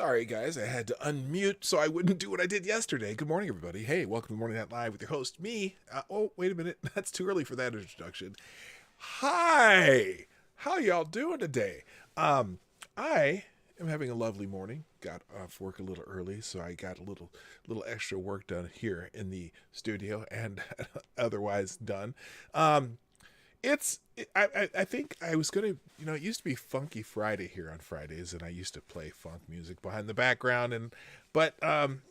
Sorry, guys, I had to unmute so I wouldn't do what I did yesterday. Good morning, everybody. Hey, welcome to Morning Night Live with your host, me. Oh, wait a minute. That's too early for that introduction. Hi! How y'all doing today? I am having a lovely morning. Got off work a little early, so I got a little extra work done here in the studio and otherwise done. I think I was gonna, it used to be Funky Friday here on Fridays, and I used to play funk music behind the background, but I'm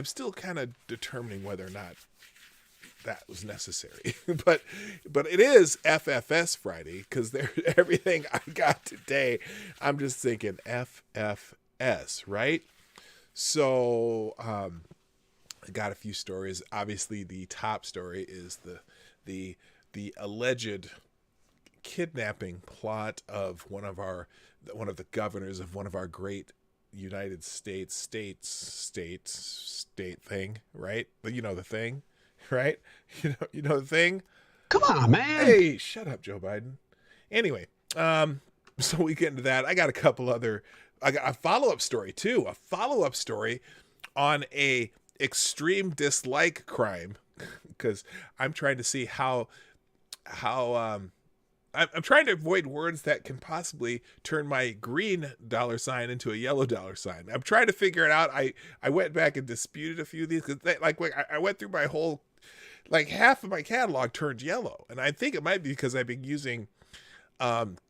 still kind of determining whether or not that was necessary. but it is FFS Friday because everything I got today, I'm just thinking FFS, right? So I got a few stories. Obviously, the top story is the alleged kidnapping plot of one of the governors of one of our great United States state thing, right? You know the thing, right? You know the thing. Come on, man. Hey, shut up, Joe Biden. Anyway, so we get into that. I got a follow-up story too. A follow-up story on a extreme dislike crime because I'm trying to see how I'm trying to avoid words that can possibly turn my green dollar sign into a yellow dollar sign. I'm trying to figure it out. I went back and disputed a few of these because I went through my whole, half of my catalog turned yellow. And I think it might be because I've been using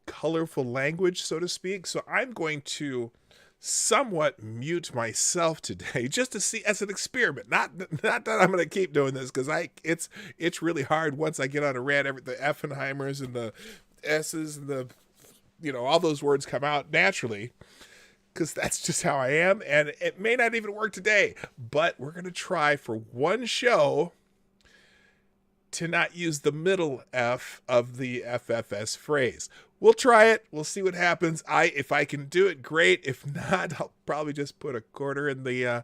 colorful language, so to speak. So I'm going to somewhat mute myself today just to see as an experiment. Not that I'm going to keep doing this because it's really hard once I get on a rant. The Effenheimers and the S's and the all those words come out naturally because that's just how I am, and it may not even work today. But we're going to try for one show to not use the middle F of the FFS phrase. We'll try it. We'll see what happens. If I can do it, great. If not, I'll probably just put a quarter in the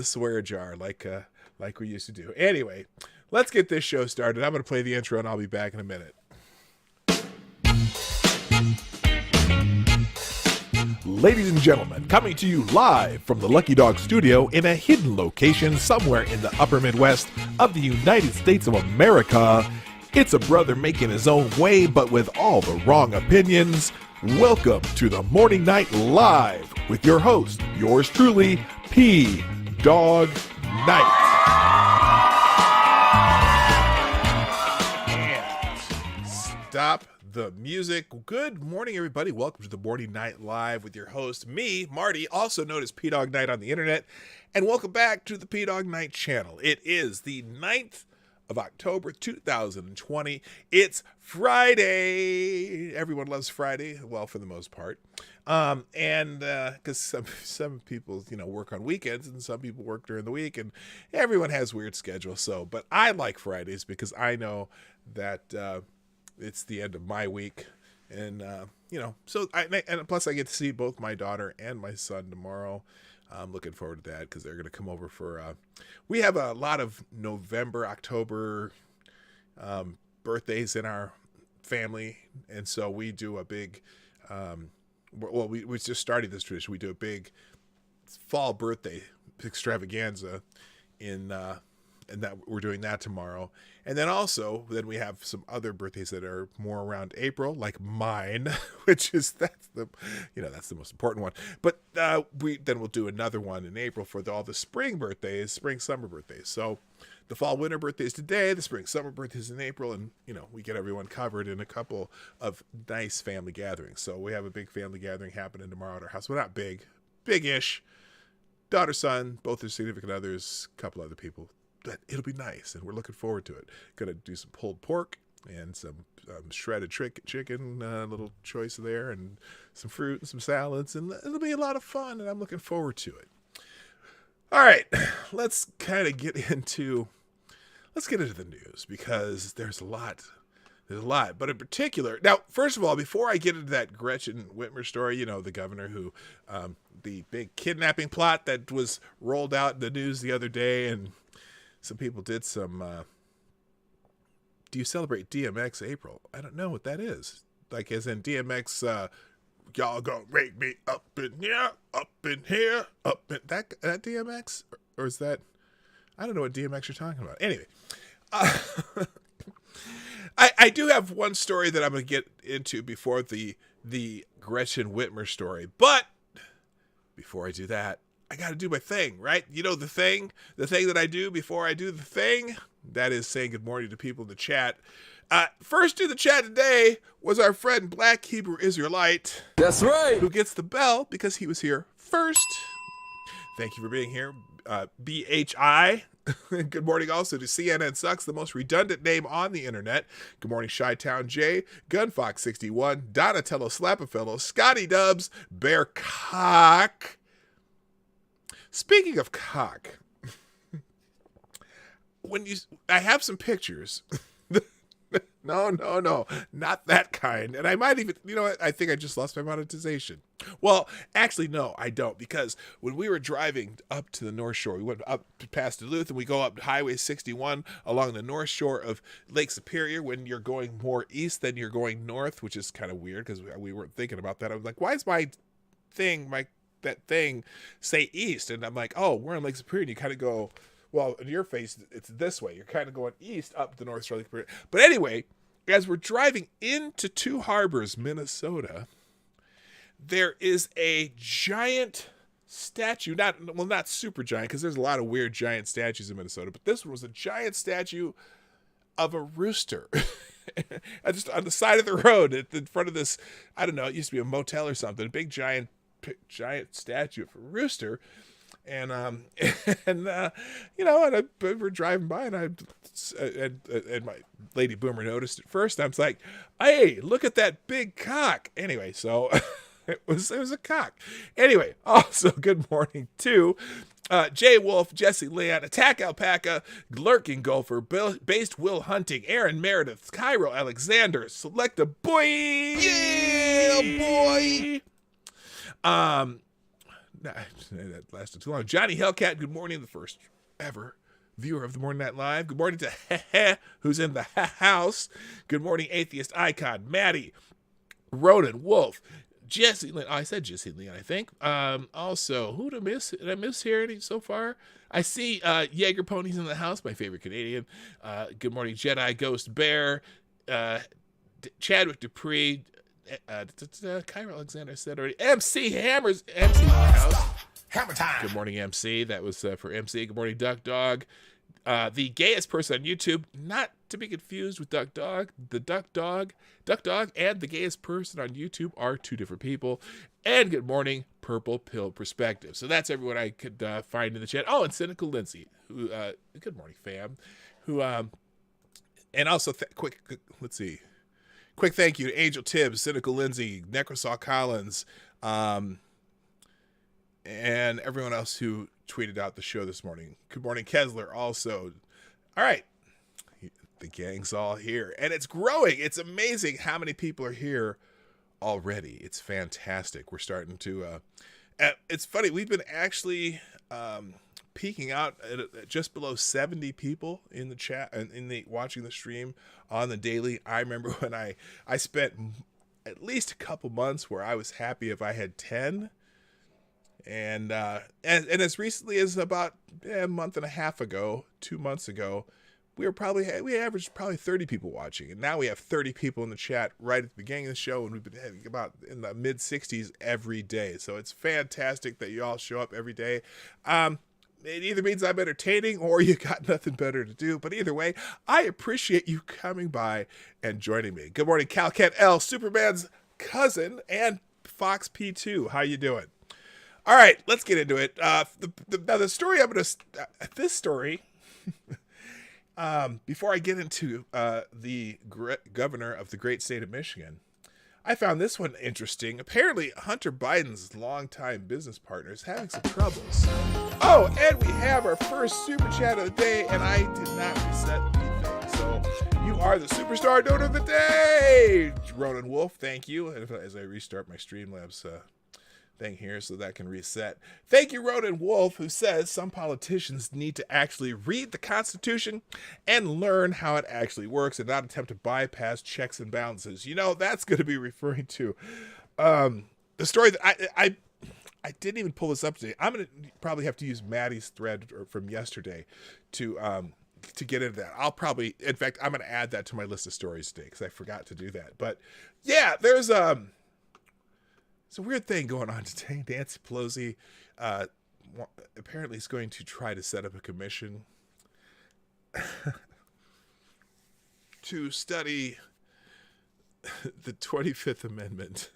swear jar like we used to do. Anyway, let's get this show started. I'm going to play the intro and I'll be back in a minute. Ladies and gentlemen, coming to you live from the Lucky Dog studio in a hidden location somewhere in the upper Midwest of the United States of America, it's a brother making his own way, but with all the wrong opinions. Welcome to the Morning Night Live with your host, yours truly, Dawg Knight. And stop the music. Good morning, everybody. Welcome to the Morning Night Live with your host, me, Marty, also known as PDawgKnight on the internet. And welcome back to the Dawg Knight Channel. It is the 9th of October 2020. It's Friday. Everyone loves Friday, well, for the most part. And because some people work on weekends and some people work during the week, and everyone has weird schedules. But I like Fridays because I know that it's the end of my week, and and plus I get to see both my daughter and my son tomorrow. I'm looking forward to that because they're going to come over for we have a lot of November, October birthdays in our family, and so we do a big we just started this tradition. We do a big fall birthday extravaganza and that we're doing that tomorrow. And then we have some other birthdays that are more around April, like mine, which is that's the most important one. But we'll do another one in April for all the spring summer birthdays. So the fall winter birthdays today, the spring summer birthdays in April, and we get everyone covered in a couple of nice family gatherings. So we have a big family gathering happening tomorrow at our house. Well, not big-ish. Daughter, son, both their significant others, a couple other people. But it'll be nice, and we're looking forward to it. Gonna do some pulled pork and some shredded chicken, little choice there, and some fruit and some salads, and it'll be a lot of fun, and I'm looking forward to it. All right, let's get into the news because there's a lot, but in particular, now, first of all, before I get into that Gretchen Witmer story, the governor who, the big kidnapping plot that was rolled out in the news the other day, and some people did some, do you celebrate DMX April? I don't know what that is. Like as in DMX Y'all gonna make me up in here, up in here, up in that DMX, or is that? I don't know what DMX you're talking about. Anyway, I do have one story that I'm gonna get into before the Gretchen Witmer story, but before I do that, I got to do my thing, right? You know the thing that I do before I do the thing. That is saying good morning to people in the chat. First in the chat today was our friend Black Hebrew Israelite. That's right. Who gets the bell because he was here first. Thank you for being here, BHI. Good morning also to CNN Sucks, the most redundant name on the internet. Good morning, Chi-Town J, Gunfox61, Donatello Slapafellow, Scotty Dubs, Bear Cock. Speaking of cock, I have some pictures. No, not that kind. And I might even, you know what? I think I just lost my monetization. Well, actually, no, I don't. Because when we were driving up to the North Shore, we went up past Duluth and we go up Highway 61 along the North Shore of Lake Superior. When you're going more east than you're going north, which is kind of weird because we weren't thinking about that. I was like, why is that thing say east? And I'm like, oh, we're in Lake Superior. And you kind of go, well, in your face, it's this way. You're kind of going east up the North Shore. But anyway, as we're driving into Two Harbors, Minnesota, there is a giant statue. Not super giant, because there's a lot of weird giant statues in Minnesota. But this one was a giant statue of a rooster. Just on the side of the road, in front of this, I don't know, it used to be a motel or something. A big giant statue of a rooster. And we're driving by, and my lady boomer noticed it first. And I was like, "Hey, look at that big cock!" Anyway, so it was a cock. Anyway, also good morning to Jay Wolf, Jesse Leon, Attack Alpaca, Lurking Gopher, Based Will Hunting, Aaron Meredith, Cairo Alexander, Select a Boy, yeah boy. That lasted too long. Johnny Hellcat, good morning, the first ever viewer of the Morning Night Live. Good morning to who's in the house. Good morning, Atheist Icon, Maddie, Ronan, Wolf, Jesse Lynn. Oh, I said Jesse Leon, I think. Also, who did I miss? Did I miss here any so far? I see Jaeger Ponies in the house, my favorite Canadian. Good morning, Jedi, Ghost Bear, Chadwick Dupree, Cairo Alexander said already. MC Hammers, MC in the house. Hammer time. Good morning, MC. That was for MC. Good morning, Duck Dog. The gayest person on YouTube, not to be confused with Duck Dog. The Duck Dog and the gayest person on YouTube are two different people. And good morning, Purple Pill Perspective. So that's everyone I could find in the chat. Oh, and Cynical Lindsay, who good morning, fam. Who and also let's see. Quick thank you to Angel Tibbs, Cynical Lindsay, Necrosaw Collins, and everyone else who tweeted out the show this morning. Good morning, Kesler, also. All right. The gang's all here, and it's growing. It's amazing how many people are here already. It's fantastic. We're starting to... it's funny. We've been actually... peaking out at just below 70 people in the chat and in the watching the stream on the daily. I remember when I spent at least a couple months where I was happy if I had 10, and as recently as about a month and a half ago, 2 months ago, we averaged probably 30 people watching, and now we have 30 people in the chat right at the beginning of the show, and we've been having about in the mid 60s every day. So it's fantastic that you all show up every day. It either means I'm entertaining or you got nothing better to do. But either way, I appreciate you coming by and joining me. Good morning, Calcat L, Superman's cousin, and Fox P2. How you doing? All right, let's get into it. The story I'm going to... this story... before I get into the governor of the great state of Michigan, I found this one interesting. Apparently, Hunter Biden's longtime business partner is having some troubles. Oh, and we have our first super chat of the day, and I did not reset anything. So you are the superstar donor of the day, Ronan Wolf. Thank you. As I restart my Streamlabs thing here so that can reset. Thank you, Ronan Wolf, who says some politicians need to actually read the Constitution and learn how it actually works and not attempt to bypass checks and balances. You know, that's going to be referring to the story that I didn't even pull this up today. I'm gonna probably have to use Maddie's thread from yesterday to get into that. I'll probably, in fact, I'm gonna add that to my list of stories today because I forgot to do that. But yeah, there's it's a weird thing going on today. Nancy Pelosi apparently is going to try to set up a commission to study the 25th Amendment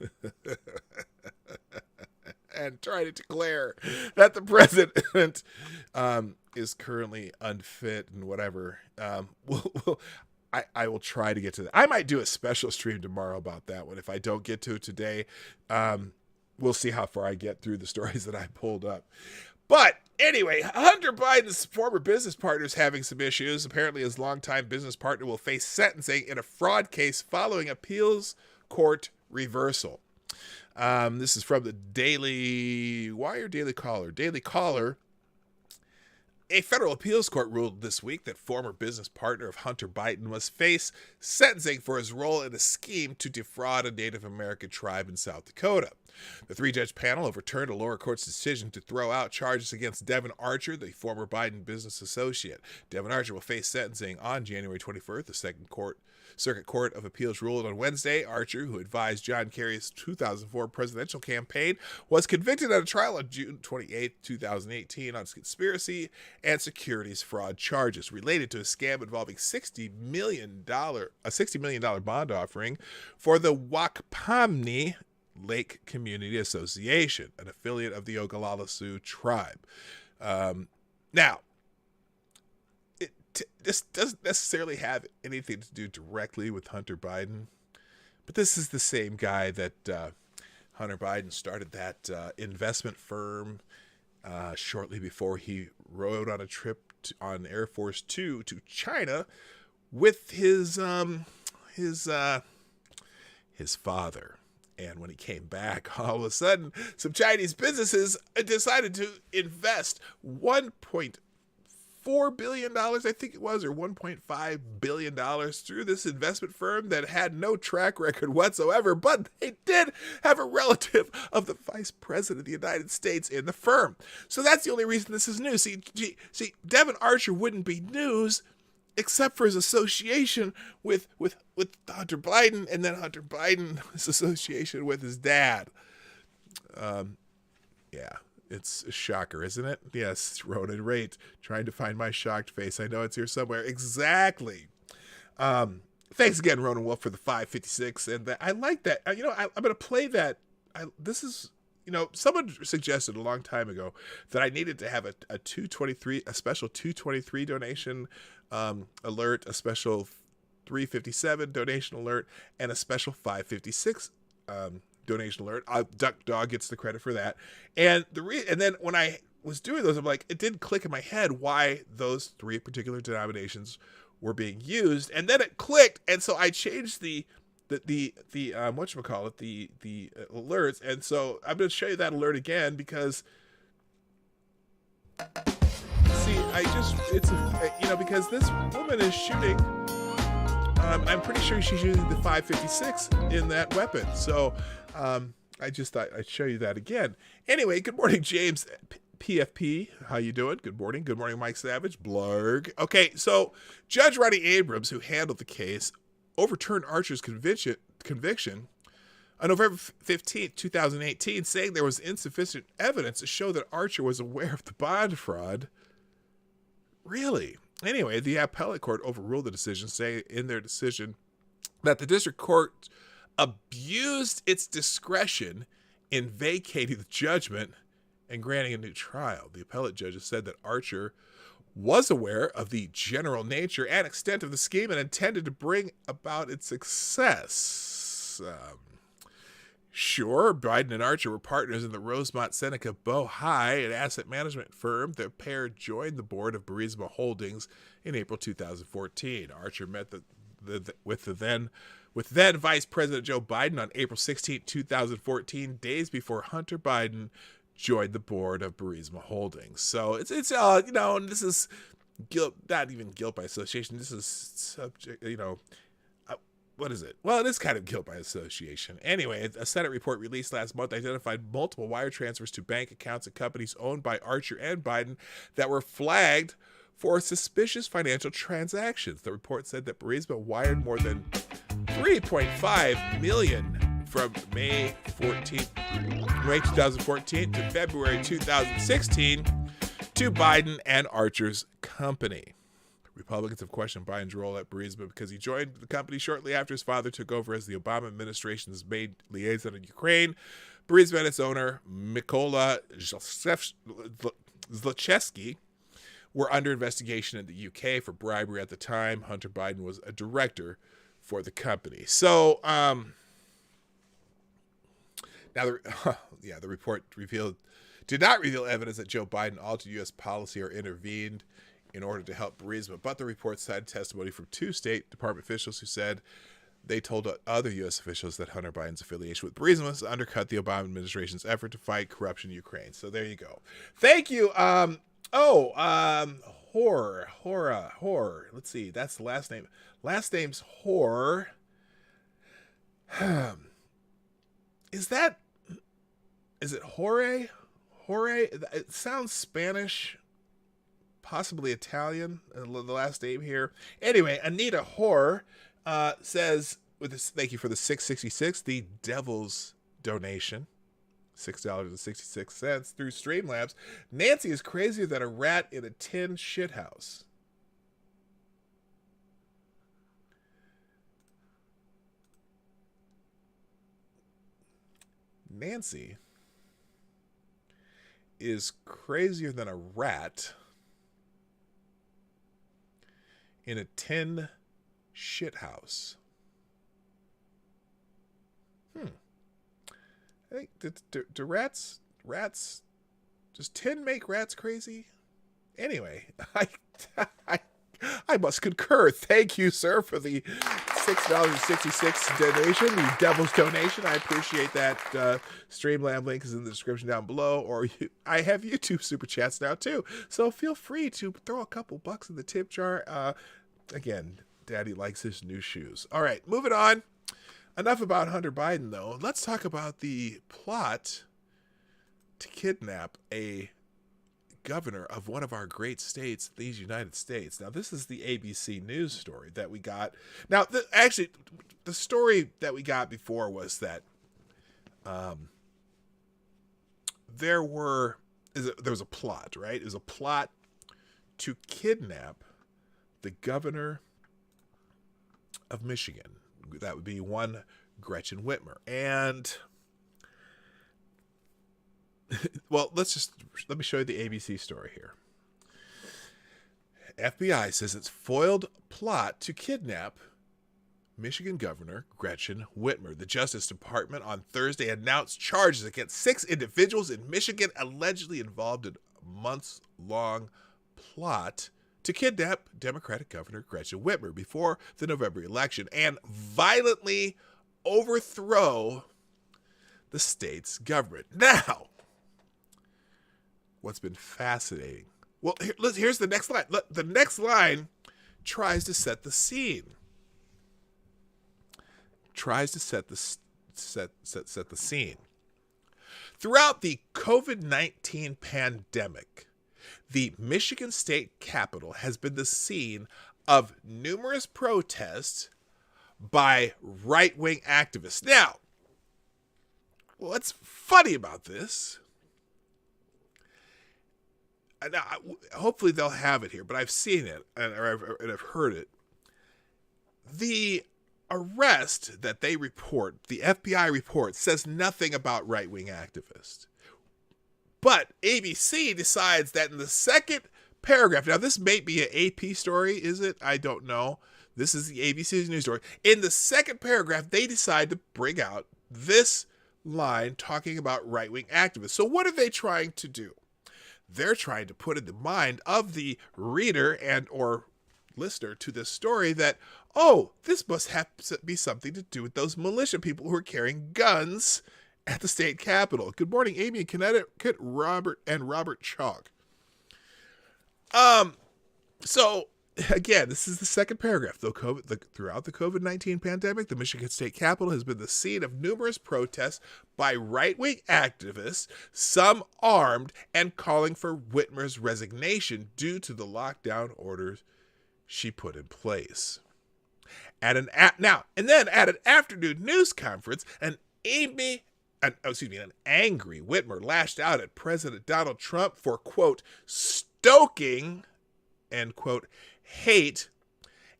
and try to declare that the president is currently unfit and whatever. I will try to get to that. I might do a special stream tomorrow about that one. If I don't get to it today, we'll see how far I get through the stories that I pulled up. But anyway, Hunter Biden's former business partner is having some issues. Apparently, his longtime business partner will face sentencing in a fraud case following appeals court reversal. This is from the Daily Wire, Daily Caller. Daily Caller. A federal appeals court ruled this week that former business partner of Hunter Biden must face sentencing for his role in a scheme to defraud a Native American tribe in South Dakota. The three-judge panel overturned a lower court's decision to throw out charges against Devin Archer, the former Biden business associate. Devin Archer will face sentencing on January 21st. The Circuit Court of Appeals ruled on Wednesday. Archer, who advised John Kerry's 2004 presidential campaign, was convicted at a trial on June 28, 2018 on conspiracy and securities fraud charges related to a scam involving a $60 million bond offering for the Wakpamni Lake Community Association, an affiliate of the Oglala Sioux tribe. Now, this doesn't necessarily have anything to do directly with Hunter Biden, but this is the same guy that Hunter Biden started that investment firm shortly before he rode on a trip on Air Force Two to China with his father. And when he came back, all of a sudden, some Chinese businesses decided to invest $1.4 billion, I think it was, or $1.5 billion through this investment firm that had no track record whatsoever, but they did have a relative of the vice president of the United States in the firm. So that's the only reason this is news. See, Devin Archer wouldn't be news except for his association with Hunter Biden, and then Hunter Biden's association with his dad. Yeah, it's a shocker, isn't it? Yes, Ronan Raitt, trying to find my shocked face. I know it's here somewhere. Exactly. Thanks again, Ronan Wolf, for the 556, and I like that. I'm going to play that. This is. Someone suggested a long time ago that I needed to have a special 223 donation alert, a special 357 donation alert, and a special 556 donation alert. Duck Dog gets the credit for that. And then when I was doing those, I'm like, it didn't click in my head why those three particular denominations were being used, and then it clicked, and so I changed the whatchamacallit, the alerts. And so I'm going to show you that alert again because see, because this woman is shooting, I'm pretty sure she's using the 556 in that weapon. So I just thought I'd show you that again. Anyway, good morning, James PFP. How you doing? Good morning. Good morning, Mike Savage. Blarg. Okay, so Judge Ronnie Abrams, who handled the case, overturned Archer's conviction on November 15, 2018, saying there was insufficient evidence to show that Archer was aware of the bond fraud. Really? Anyway, the appellate court overruled the decision, saying in their decision that the district court abused its discretion in vacating the judgment and granting a new trial. The appellate judges said that Archer was aware of the general nature and extent of the scheme and intended to bring about its success. Sure, Biden and Archer were partners in the Rosemont Seneca Bohai, an asset management firm. The pair joined the board of Burisma Holdings in April 2014. Archer met with then Vice President Joe Biden on April 16, 2014, days before Hunter Biden joined the board of Burisma Holdings. So it's and this is guilt, not even guilt by association. This is subject, what is it? Well, it is kind of guilt by association. Anyway, a Senate report released last month identified multiple wire transfers to bank accounts and companies owned by Archer and Biden that were flagged for suspicious financial transactions. The report said that Burisma wired more than $3.5 million from May 2014 to February 2016 to Biden and Archer's company. Republicans have questioned Biden's role at Burisma because he joined the company shortly after his father took over as the Obama administration's main liaison in Ukraine. Burisma and its owner, Mykola Zlochevsky, were under investigation in the UK for bribery at the time. Hunter Biden was a director for the company. So, now, the report did not reveal evidence that Joe Biden altered U.S. policy or intervened in order to help Burisma, but the report cited testimony from two State Department officials who said they told other U.S. officials that Hunter Biden's affiliation with Burisma was to undercut the Obama administration's effort to fight corruption in Ukraine. So there you go. Thank you. Horror. Let's see. That's the last name. Last name's Horror. Is it Jorge? Jorge? It sounds Spanish. Possibly Italian, the last name here. Anyway, Anita Hoare says, with this, thank you for the $6.66, the devil's donation, $6.66 through Streamlabs. Nancy is crazier than a rat in a tin shithouse. Nancy is crazier than a rat in a tin shithouse. I think do rats, does tin make rats crazy? Anyway, I must concur. Thank you, sir, for the $6.66 donation, the devil's donation. I appreciate that. Streamlab link is in the description down below, or I have YouTube super chats now too. So feel free to throw a couple bucks in the tip jar. Again, Daddy likes his new shoes. All right, moving on. Enough about Hunter Biden, though. Let's talk about the plot to kidnap a governor of one of our great states, these United States. Now, this is the ABC News story that we got. Now, the story that we got before was that there was a plot, right? It was a plot to kidnap the governor of Michigan. That would be one Gretchen Witmer. And, well, let me show you the ABC story here. FBI says it's foiled plot to kidnap Michigan Governor Gretchen Witmer. The Justice Department on Thursday announced charges against 6 individuals in Michigan allegedly involved in a months-long plot to kidnap Democratic Governor Gretchen Witmer before the November election and violently overthrow the state's government. Now, what's been fascinating? Well, here's the next line. The next line tries to set the scene. Tries to set the scene. Throughout the COVID-19 pandemic, the Michigan State Capitol has been the scene of numerous protests by right-wing activists. Now, what's funny about this, and hopefully they'll have it here, but I've seen it and I've heard it. The arrest that they report, the FBI report, says nothing about right-wing activists. But ABC decides that in the second paragraph, now this may be an AP story, is it? I don't know. This is the ABC news story. In the second paragraph, they decide to bring out this line talking about right-wing activists. So what are they trying to do? They're trying to put in the mind of the reader and or listener to this story that, oh, this must have to be something to do with those militia people who are carrying guns at the state capitol. Good morning, Amy in Connecticut, Robert Chalk. So again, this is the second paragraph. Throughout the COVID-19 pandemic, the Michigan State Capitol has been the scene of numerous protests by right-wing activists, some armed and calling for Witmer's resignation due to the lockdown orders she put in place. At an afternoon news conference, an angry Witmer lashed out at President Donald Trump for, quote, stoking, end quote, hate,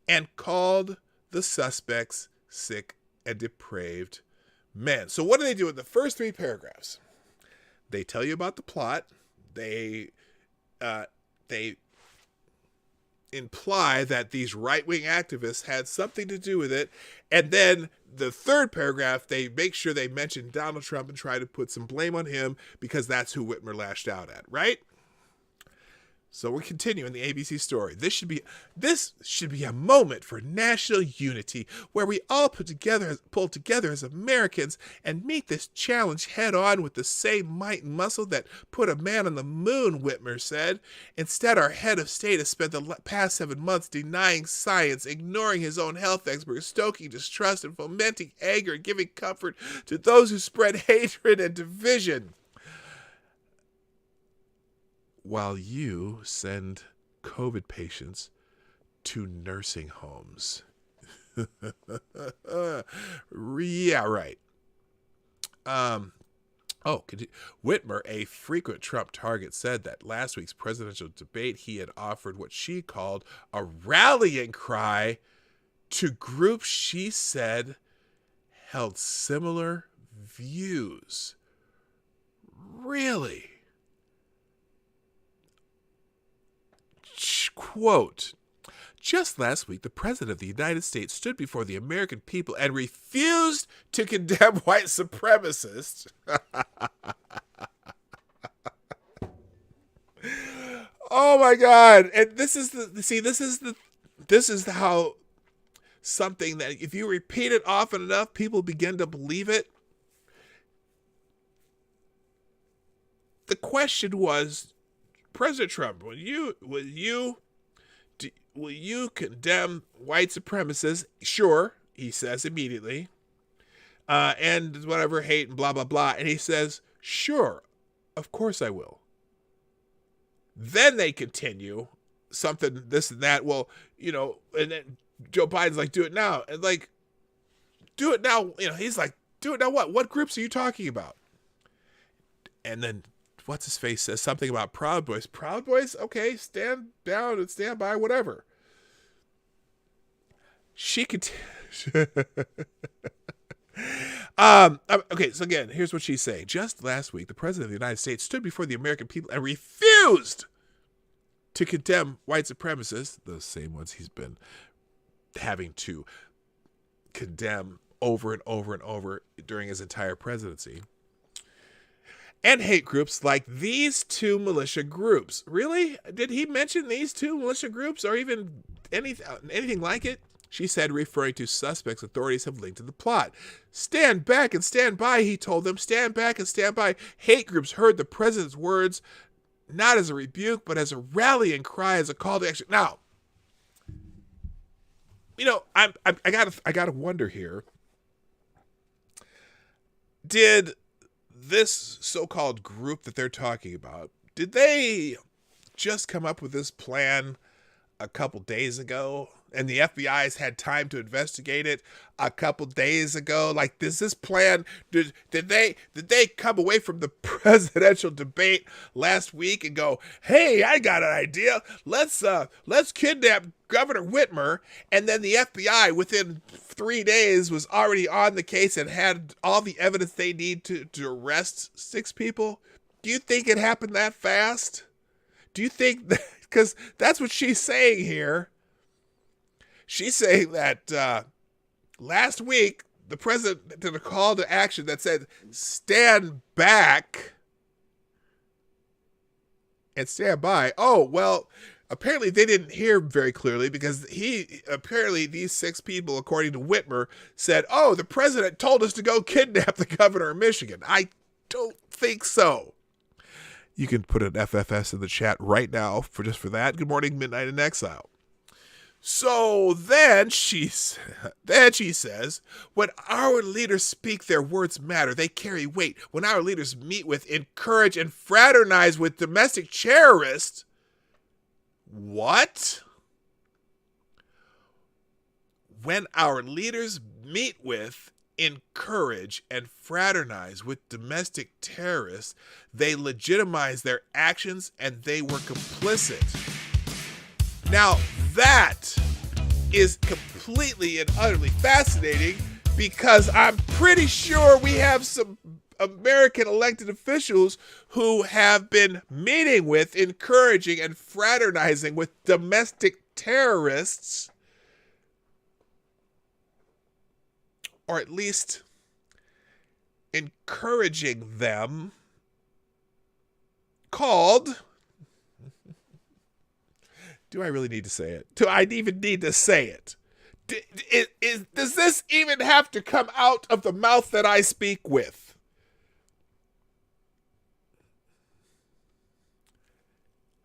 and called the suspects sick and depraved men. So what do they do in the first three paragraphs? They tell you about the plot. They imply that these right-wing activists had something to do with it. And then the third paragraph, they make sure they mention Donald Trump and try to put some blame on him because that's who Witmer lashed out at, right? So we're continuing the ABC story. This should be a moment for national unity where we all pull together as Americans and meet this challenge head on with the same might and muscle that put a man on the moon, Witmer said. Instead, our head of state has spent the past 7 months denying science, ignoring his own health experts, stoking distrust and fomenting anger and giving comfort to those who spread hatred and division. While you send COVID patients to nursing homes. Yeah, right. Witmer, a frequent Trump target, said that last week's presidential debate he had offered what she called a rallying cry to groups she said held similar views. Really? Quote, just last week, the President of the United States stood before the American people and refused to condemn white supremacists. Oh my God. And this is how something that if you repeat it often enough, people begin to believe it. The question was, President Trump, will you condemn white supremacists? Sure, he says immediately. And whatever, hate and blah, blah, blah. And he says, sure, of course I will. Then they continue something, this and that. Well, and then Joe Biden's like, do it now. And like, do it now. He's like, do it now what? What groups are you talking about? And then what's his face says something about Proud Boys. Proud Boys? Okay, stand down and stand by, whatever. She could. Okay, so again, here's what she's saying. Just last week, the President of the United States stood before the American people and refused to condemn white supremacists, those same ones he's been having to condemn over and over and over during his entire presidency. And hate groups like these two militia groups. Really? Did he mention these two militia groups or even anything like it? She said, referring to suspects authorities have linked to the plot. Stand back and stand by, he told them. Stand back and stand by. Hate groups heard the president's words not as a rebuke, but as a rallying cry, as a call to action. Now, I gotta wonder here. Did this so-called group that they're talking about, did they just come up with this plan a couple days ago and the FBI's had time to investigate it a couple days ago? Like, does this plan, did they come away from the presidential debate last week and go, hey, I got an idea. Let's kidnap Governor Witmer. And then the FBI within 3 days was already on the case and had all the evidence they need to arrest 6 people. Do you think it happened that fast? Do you think that, because that's what she's saying here. She's saying that last week, the president did a call to action that said, stand back and stand by. Oh, well, apparently they didn't hear very clearly because apparently these 6 people, according to Witmer, said, oh, the president told us to go kidnap the governor of Michigan. I don't think so. You can put an FFS in the chat right now for that. Good morning, Midnight in Exile. So then she says, when our leaders speak, their words matter. They carry weight. When our leaders meet with, encourage, and fraternize with domestic terrorists. What? When our leaders meet with, encourage, and fraternize with domestic terrorists, they legitimize their actions and they were complicit. Now, that is completely and utterly fascinating because I'm pretty sure we have some American elected officials who have been meeting with, encouraging, and fraternizing with domestic terrorists, or at least encouraging them, called... Do I really need to say it? Do I even need to say it? Does this even have to come out of the mouth that I speak with?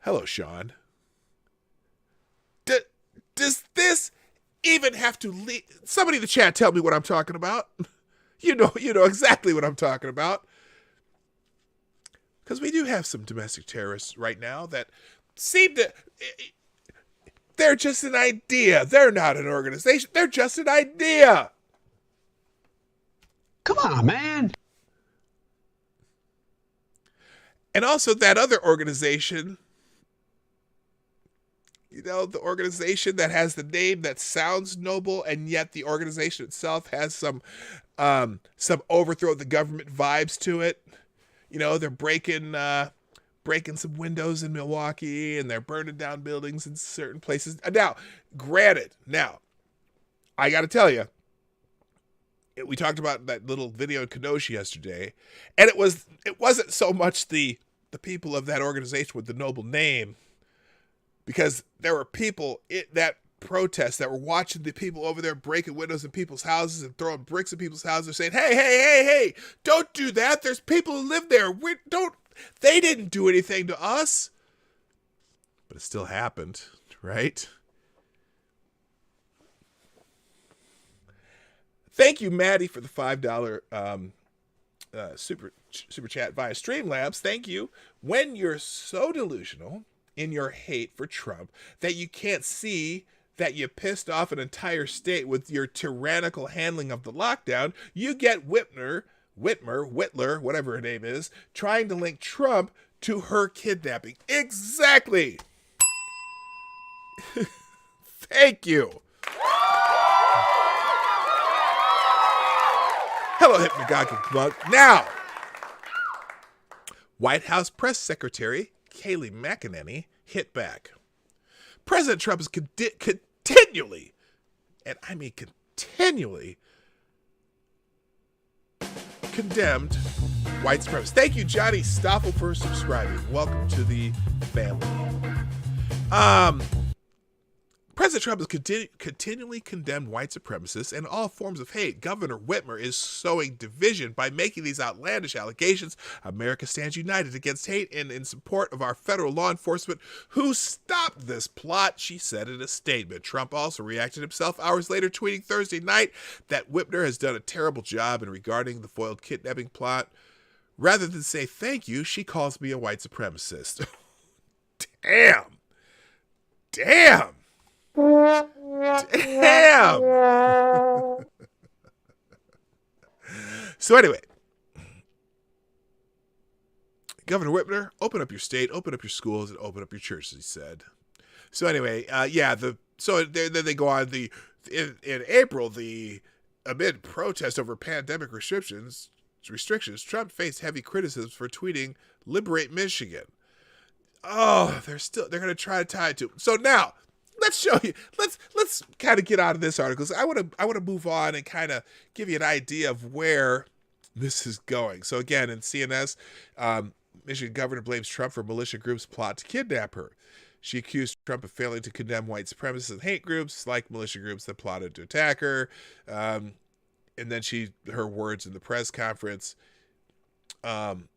Hello, Sean. Does this even have to leave? Somebody in the chat tell me what I'm talking about. You know exactly what I'm talking about. Because we do have some domestic terrorists right now that seem to... They're just an idea. They're not an organization. They're just an idea. Come on, man. And also that other organization, the organization that has the name that sounds noble, and yet the organization itself has some overthrow of the government vibes to it. They're breaking some windows in Milwaukee, and they're burning down buildings in certain places. Now, granted, I got to tell you, we talked about that little video in Kenosha yesterday, and it wasn't so much the people of that organization with the noble name, because there were people in that protest that were watching the people over there breaking windows in people's houses and throwing bricks in people's houses, saying, hey, don't do that. There's people who live there. They didn't do anything to us. But it still happened, right? Thank you, Maddie, for the $5 super chat via Streamlabs. Thank you. When you're so delusional in your hate for Trump that you can't see that you pissed off an entire state with your tyrannical handling of the lockdown, you get Whitler, whatever her name is, trying to link Trump to her kidnapping. Exactly. Thank you. Hello, hypnagogic bug. Now, White House Press Secretary Kayleigh McEnany hit back. President Trump is continually, and I mean continually, condemned white supremacists. Thank you, Johnny Stoffel, for subscribing. Welcome to the family. President Trump has continually condemned white supremacists and all forms of hate. Governor Witmer is sowing division by making these outlandish allegations. America stands united against hate and in support of our federal law enforcement who stopped this plot, she said in a statement. Trump also reacted himself hours later, tweeting Thursday night that Witmer has done a terrible job in regarding the foiled kidnapping plot. Rather than say thank you, she calls me a white supremacist. Damn. So anyway, Governor Whitmer, open up your state, open up your schools, and open up your churches, he said. So anyway, then they go on in April, amid protest over pandemic restrictions, Trump faced heavy criticisms for tweeting "Liberate Michigan." Oh, they're going to try to tie it to. So now, let's show you. Let's kind of get out of this article. I want to move on and kind of give you an idea of where this is going. So again, in CNS, Michigan governor blames Trump for militia groups' plot to kidnap her. She accused Trump of failing to condemn white supremacists and hate groups like militia groups that plotted to attack her. And then her words in the press conference. And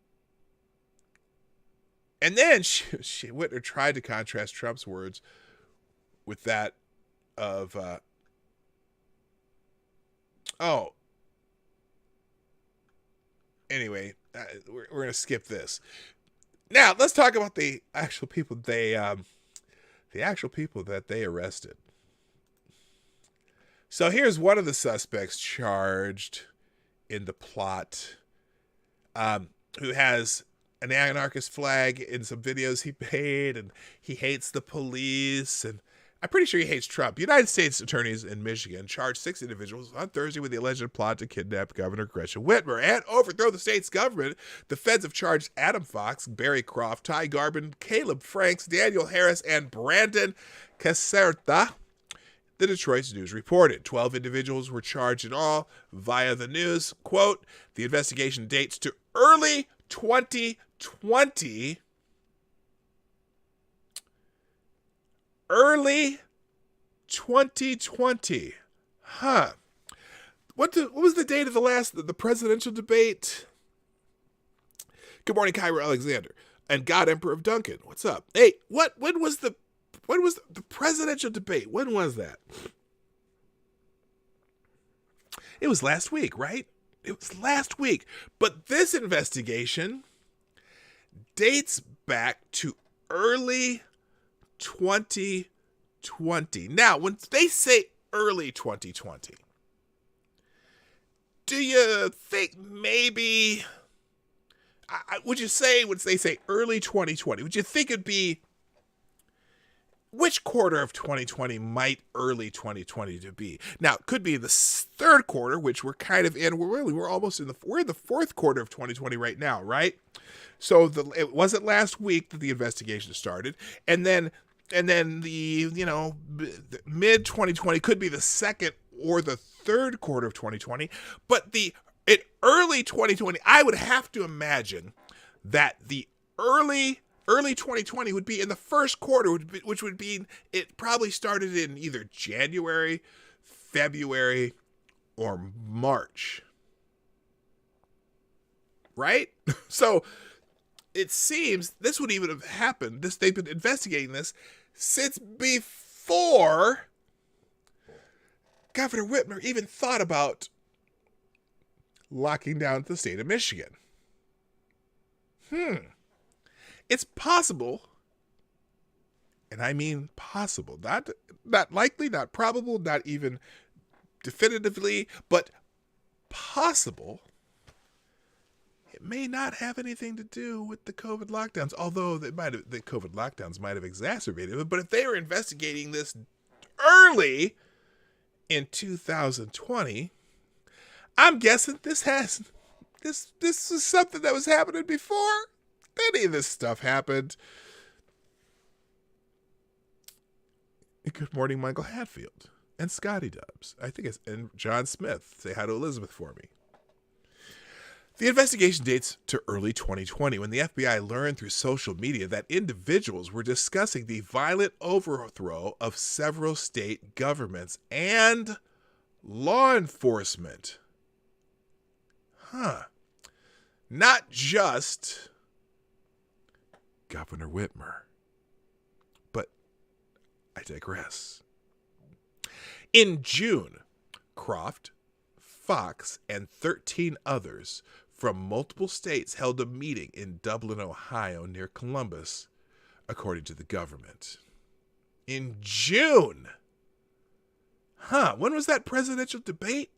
then Whitmer tried to contrast Trump's words with that of oh, anyway, we're going to skip this. Now, let's talk about the actual people that they arrested. So here's one of the suspects charged in the plot, who has an anarchist flag in some videos he made, and he hates the police, and I'm pretty sure he hates Trump. United States attorneys in Michigan charged 6 individuals on Thursday with the alleged plot to kidnap Governor Gretchen Witmer and overthrow the state's government. The feds have charged Adam Fox, Barry Croft, Ty Garbin, Caleb Franks, Daniel Harris, and Brandon Caserta. The Detroit News reported 12 individuals were charged in all via the news. Quote, the investigation dates to early 2020. Early 2020. Huh. What was the date of the presidential debate? Good morning, Kyra Alexander. And God Emperor of Duncan. What's up? Hey, when was the presidential debate? When was that? It was last week, right? It was last week. But this investigation dates back to early 2020. Now, when they say early 2020, do you think maybe, would you say, when they say early 2020, would you think it'd be, which quarter of 2020 might early 2020 to be? Now, it could be the third quarter, which we're kind of in. We're almost in we're in the fourth quarter of 2020 right now, right? So it wasn't last week that the investigation started, and then the mid 2020 could be the second or the third quarter of 2020, but early 2020, I would have to imagine that the early 2020 would be in the first quarter, which would be, it probably started in either January, February, or March. Right? So it seems this would even have happened. They've been investigating this since before Governor Whitmer even thought about locking down the state of Michigan. It's possible, and I mean possible, not likely, not probable, not even definitively, but possible. It may not have anything to do with the COVID lockdowns, although the COVID lockdowns might have exacerbated it. But if they were investigating this early in 2020, I'm guessing this is something that was happening before any of this stuff happened. Good morning, Michael Hatfield and Scotty Dubs. And John Smith. Say hi to Elizabeth for me. The investigation dates to early 2020 when the FBI learned through social media that individuals were discussing the violent overthrow of several state governments and law enforcement. Not just Governor Whitmer. But I digress. In June, Croft, Fox, and 13 others from multiple states held a meeting in Dublin, Ohio, near Columbus, according to the government. In June! When was that presidential debate?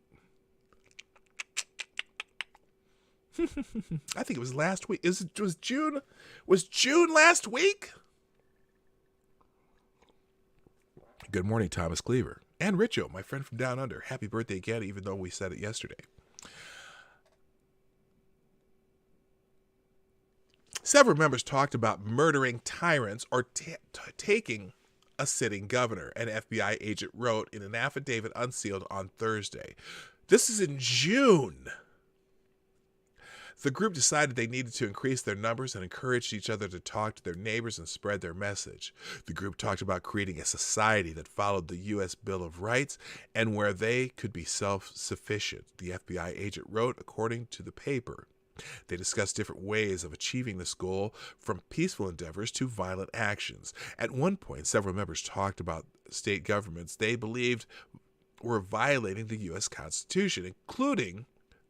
I think it was last week. Was June last week? Good morning, Thomas Cleaver. And Richo, my friend from down under. Happy birthday again, even though we said it yesterday. Several members talked about murdering tyrants or taking a sitting governor, an FBI agent wrote in an affidavit unsealed on Thursday. This is in June. The group decided they needed to increase their numbers and encouraged each other to talk to their neighbors and spread their message. The group talked about creating a society that followed the U.S. Bill of Rights and where they could be self-sufficient, the FBI agent wrote, according to the paper. They discussed different ways of achieving this goal, from peaceful endeavors to violent actions. At one point, several members talked about state governments they believed were violating the U.S. Constitution, including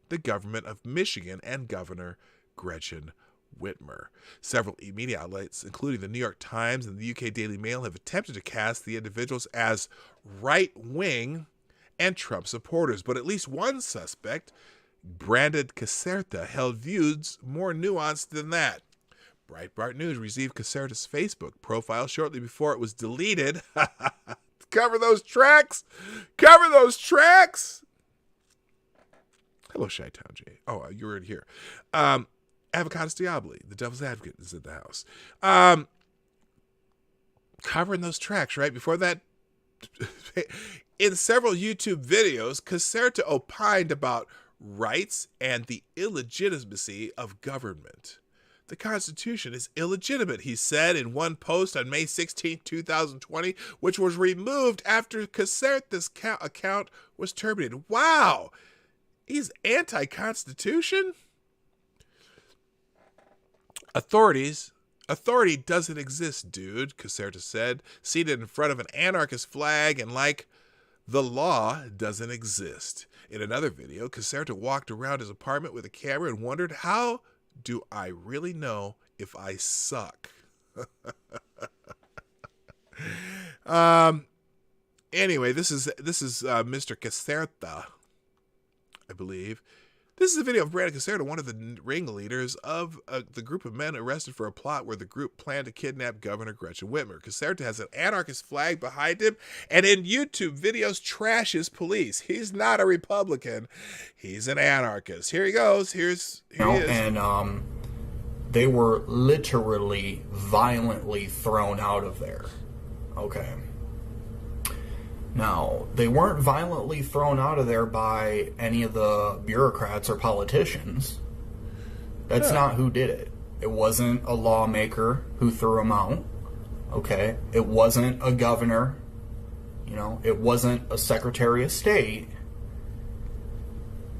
the government of Michigan and Governor Gretchen Witmer. Several media outlets, including the New York Times and the UK Daily Mail, have attempted to cast the individuals as right-wing and Trump supporters, but at least one suspect, branded Caserta, held views more nuanced than that. Breitbart News received Caserta's Facebook profile shortly before it was deleted. Cover those tracks! Cover those tracks! Hello, Chi-Town Jay. Oh, you were in here. Avocados Diaboli, the devil's advocate, is in the house. Covering those tracks, right? Before that, in several YouTube videos, Caserta opined about rights and the illegitimacy of government. The Constitution is illegitimate, he said in one post on May 16, 2020, which was removed after Caserta's account was terminated. Wow! He's anti-Constitution? Authority doesn't exist, dude, Caserta said, seated in front of an anarchist flag and like the law doesn't exist. In another video, Caserta walked around his apartment with a camera and wondered, how do I really know if I suck? Anyway, this is Mr. Caserta, I believe. This is a video of Brandon Caserta, one of the ringleaders of the group of men arrested for a plot where the group planned to kidnap Governor Gretchen Witmer. Caserta has an anarchist flag behind him, and in YouTube videos trashes police. He's not a Republican. He's an anarchist. Here he goes. Here he is. And they were literally violently thrown out of there. Okay. Now, they weren't violently thrown out of there by any of the bureaucrats or politicians. That's not who did it. It wasn't a lawmaker who threw them out. Okay? It wasn't a governor. You know, it wasn't a secretary of state.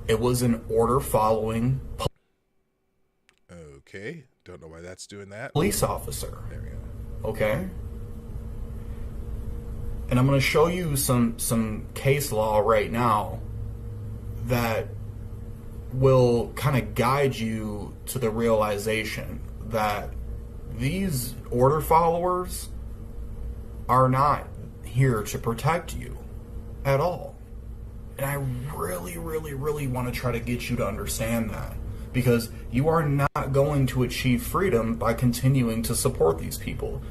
It was an order-following Okay. Don't know why that's doing that. police officer. There we go. Okay? And I'm going to show you some case law right now that will kind of guide you to the realization that these order followers are not here to protect you at all. And I really, really, really want to try to get you to understand that, because you are not going to achieve freedom by continuing to support these people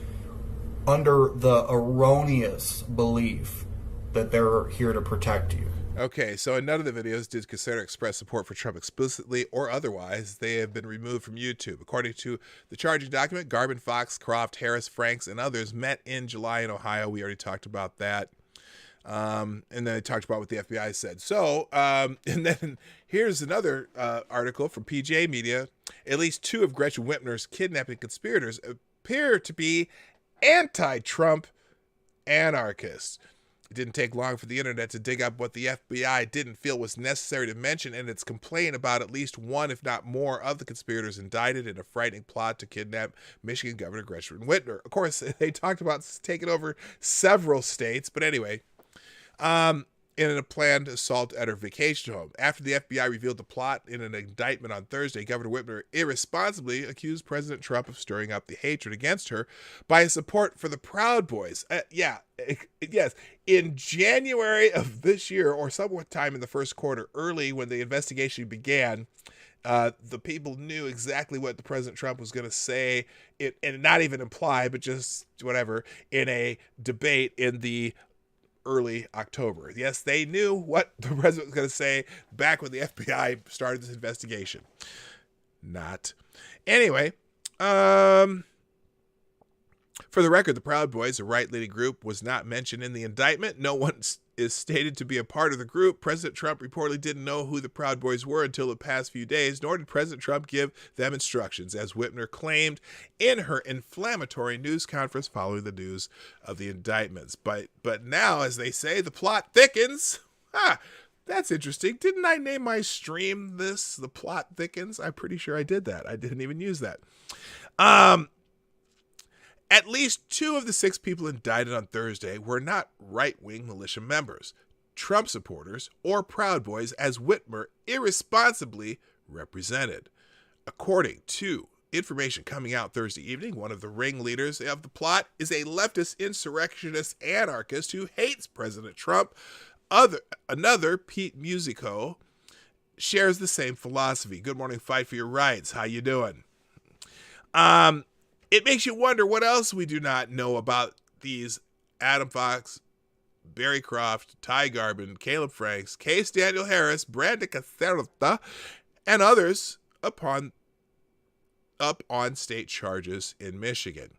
under the erroneous belief that they're here to protect you. Okay, so in none of the videos did Caserta express support for Trump explicitly or otherwise. They have been removed from YouTube. According to the charging document, Garvin, Fox, Croft, Harris, Franks, and others met in July in Ohio. We already talked about that. And then I talked about what the FBI said. So, and then here's another article from PJ Media. At least two of Gretchen Whitmer's kidnapping conspirators appear to be anti-Trump anarchists. It didn't take long for the internet to dig up what the FBI didn't feel was necessary to mention in its complaint about at least one, if not more, of the conspirators indicted in a frightening plot to kidnap Michigan Governor Gretchen Witmer. Of course, they talked about taking over several states, but anyway, in a planned assault at her vacation home. After the FBI revealed the plot in an indictment on Thursday, Governor Witmer irresponsibly accused President Trump of stirring up the hatred against her by his support for the Proud Boys. Yes, in January of this year, or sometime in the first quarter, early when the investigation began, the people knew exactly what the President Trump was going to say, and not even imply, but just whatever, in a debate in the early October. Yes, they knew what the president was going to say back when the FBI started this investigation. Not. Anyway, for the record, the Proud Boys, a right-leaning group, was not mentioned in the indictment. No one is stated to be a part of the group. President Trump reportedly didn't know who the Proud Boys were until the past few days, nor did President Trump give them instructions, as Whitmer claimed in her inflammatory news conference following the news of the indictments. But now, as they say, the plot thickens. That's interesting. Didn't I name my stream this, The Plot Thickens? I'm pretty sure I did that. I didn't even use that. At least 2 of the 6 people indicted on Thursday were not right-wing militia members, Trump supporters, or Proud Boys, as Witmer irresponsibly represented. According to information coming out Thursday evening, one of the ringleaders of the plot is a leftist insurrectionist anarchist who hates President Trump. Another, Pete Musico, shares the same philosophy. Good morning, Fight for Your Rights. How you doing? It makes you wonder what else we do not know about these Adam Fox, Barry Croft, Ty Garbin, Caleb Franks, Case Daniel Harris, Brandon Caserta, and others up on state charges in Michigan.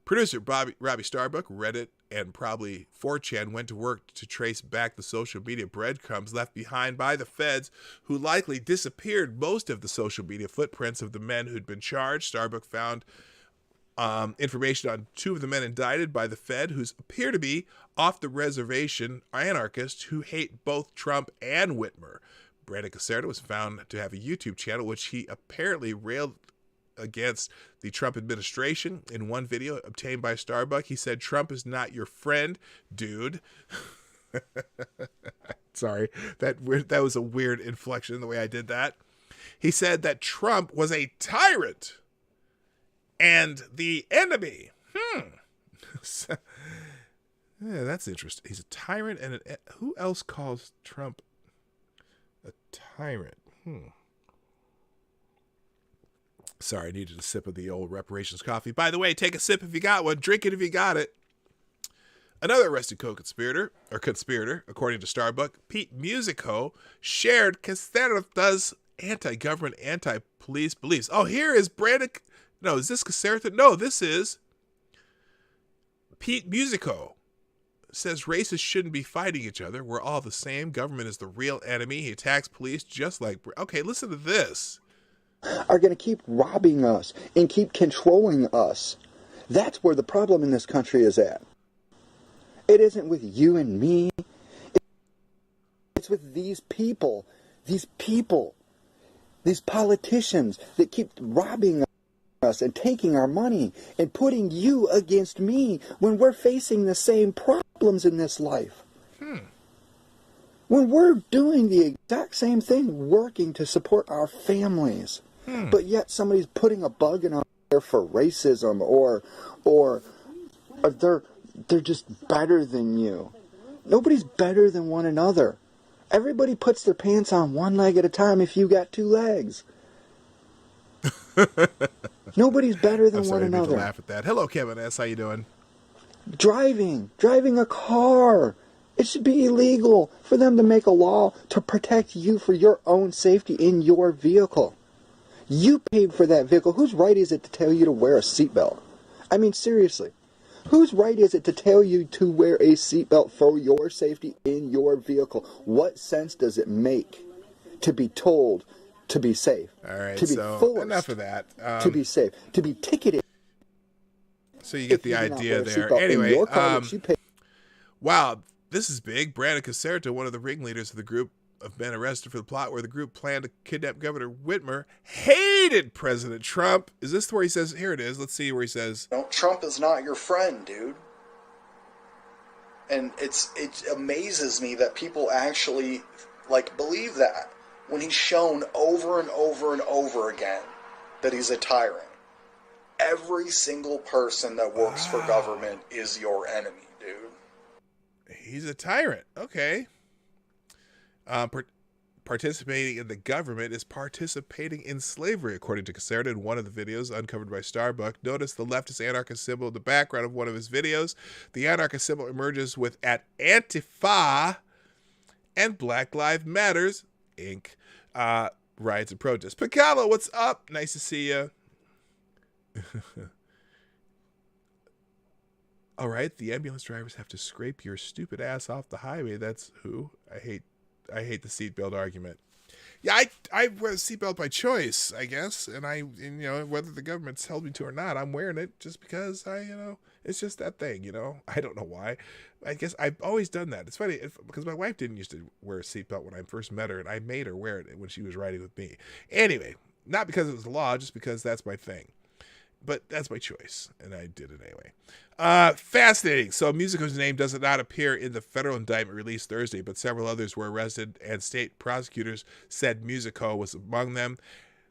Producer Robbie Starbuck, Reddit, and probably 4chan went to work to trace back the social media breadcrumbs left behind by the feds, who likely disappeared most of the social media footprints of the men who'd been charged. Starbuck found information on 2 of the men indicted by the Fed, who appear to be off-the-reservation anarchists who hate both Trump and Witmer. Brandon Caserta was found to have a YouTube channel which he apparently railed against the Trump administration. In one video obtained by Starbuck, he said, "Trump is not your friend, dude." Sorry, that was a weird inflection in the way I did that. He said that Trump was a tyrant and the enemy. Yeah, that's interesting. He's a tyrant and who else calls Trump a tyrant? Sorry, I needed a sip of the old reparations coffee. By the way, take a sip if you got one. Drink it if you got it. Another arrested co-conspirator, according to Starbuck, Pete Musico, shared Caserta's anti-government, anti-police beliefs. Oh, here is Brandon. No, is this Caserta? No, this is Pete Musico. Says racists shouldn't be fighting each other. We're all the same. Government is the real enemy. He attacks police just like... Okay, listen to this. Are going to keep robbing us and keep controlling us. That's where the problem in this country is at. It isn't with you and me. It's with these people, these politicians that keep robbing us and taking our money and putting you against me when we're facing the same problems in this life. When we're doing the exact same thing, working to support our families, but yet somebody's putting a bug in our ear for racism or they're just better than you. Nobody's better than one another. Everybody puts their pants on one leg at a time if you got 2 legs. Nobody's better than one another. I laugh at that. Hello, Kevin S. How you doing? Driving a car. It should be illegal for them to make a law to protect you for your own safety in your vehicle. You paid for that vehicle. Whose right is it to tell you to wear a seatbelt? I mean, seriously. Whose right is it to tell you to wear a seatbelt for your safety in your vehicle? What sense does it make to be told to be safe? All right, to be so forced enough of that. To be safe. To be ticketed. So you get the idea there. Anyway, wow, this is big. Brandon Caserta, one of the ringleaders of the group of men arrested for the plot where the group planned to kidnap Governor Witmer, hated President Trump. Is this where he says, here it is, let's see where he says, "No, Trump is not your friend, dude." And it amazes me that people actually believe that when he's shown over and over and over again that he's a tyrant. Every single person that works for government is your enemy, dude. He's a tyrant. Okay. Participating in the government is participating in slavery, according to Caserta in one of the videos uncovered by Starbuck. Notice the leftist anarchist symbol in the background of one of his videos. The anarchist symbol emerges with at Antifa and Black Lives Matters, Inc. Riots and protests. Picalo, what's up? Nice to see you. All right, the ambulance drivers have to scrape your stupid ass off the highway. That's who. I hate the seatbelt argument. Yeah, I wear a seatbelt by choice, I guess, and whether the government's held me to or not, I'm wearing it just because it's just that thing, I don't know why. I guess I've always done that. It's funny because my wife didn't used to wear a seatbelt when I first met her, and I made her wear it when she was riding with me. Anyway, not because it was the law, just because that's my thing. but that's my choice, and I did it anyway. Fascinating. So Musico's name does not appear in the federal indictment released Thursday, but several others were arrested, and state prosecutors said Musico was among them.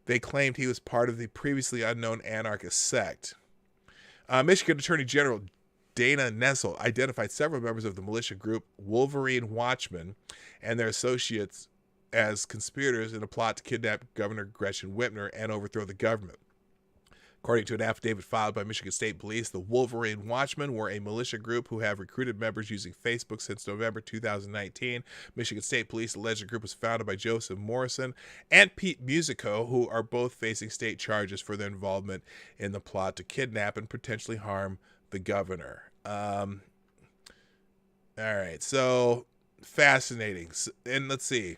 They claimed he was part of the previously unknown anarchist sect. Michigan Attorney General Dana Nessel identified several members of the militia group Wolverine Watchmen and their associates as conspirators in a plot to kidnap Governor Gretchen Witmer and overthrow the government. According to an affidavit filed by Michigan State Police, the Wolverine Watchmen were a militia group who have recruited members using Facebook since November 2019. Michigan State Police alleged the group was founded by Joseph Morrison and Pete Musico, who are both facing state charges for their involvement in the plot to kidnap and potentially harm the governor. All right, so fascinating. And let's see.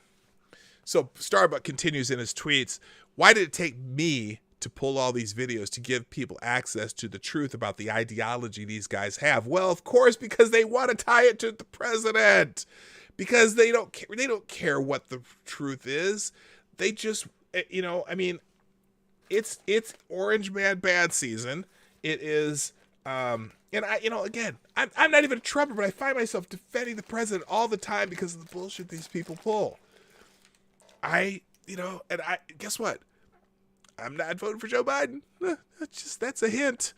So Starbuck continues in his tweets, why did it take me to pull all these videos to give people access to the truth about the ideology these guys have? Well, of course, because they want to tie it to the president. Because they don't care what the truth is. They just, I mean, it's Orange Man Bad season. It is, and I, again, I'm not even a Trumper, but I find myself defending the president all the time because of the bullshit these people pull. Guess what? I'm not voting for Joe Biden. That's a hint.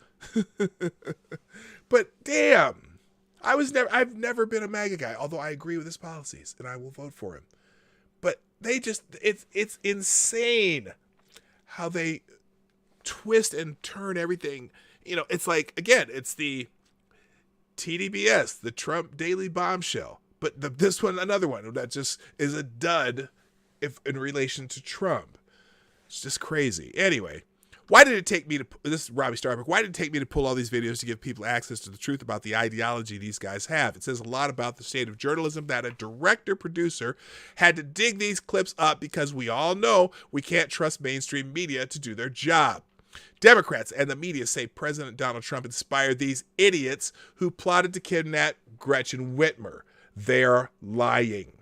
But damn, I've never been a MAGA guy, although I agree with his policies and I will vote for him. But it's insane how they twist and turn everything. It's like, again, it's the TDBS, the Trump Daily Bombshell. But this one, another one that just is a dud if in relation to Trump. It's just crazy. Anyway, why did it take me to, this is Robbie Starbuck, why did it take me to pull all these videos to give people access to the truth about the ideology these guys have? It says a lot about the state of journalism that a director-producer had to dig these clips up because we all know we can't trust mainstream media to do their job. Democrats and the media say President Donald Trump inspired these idiots who plotted to kidnap Gretchen Witmer. They're lying.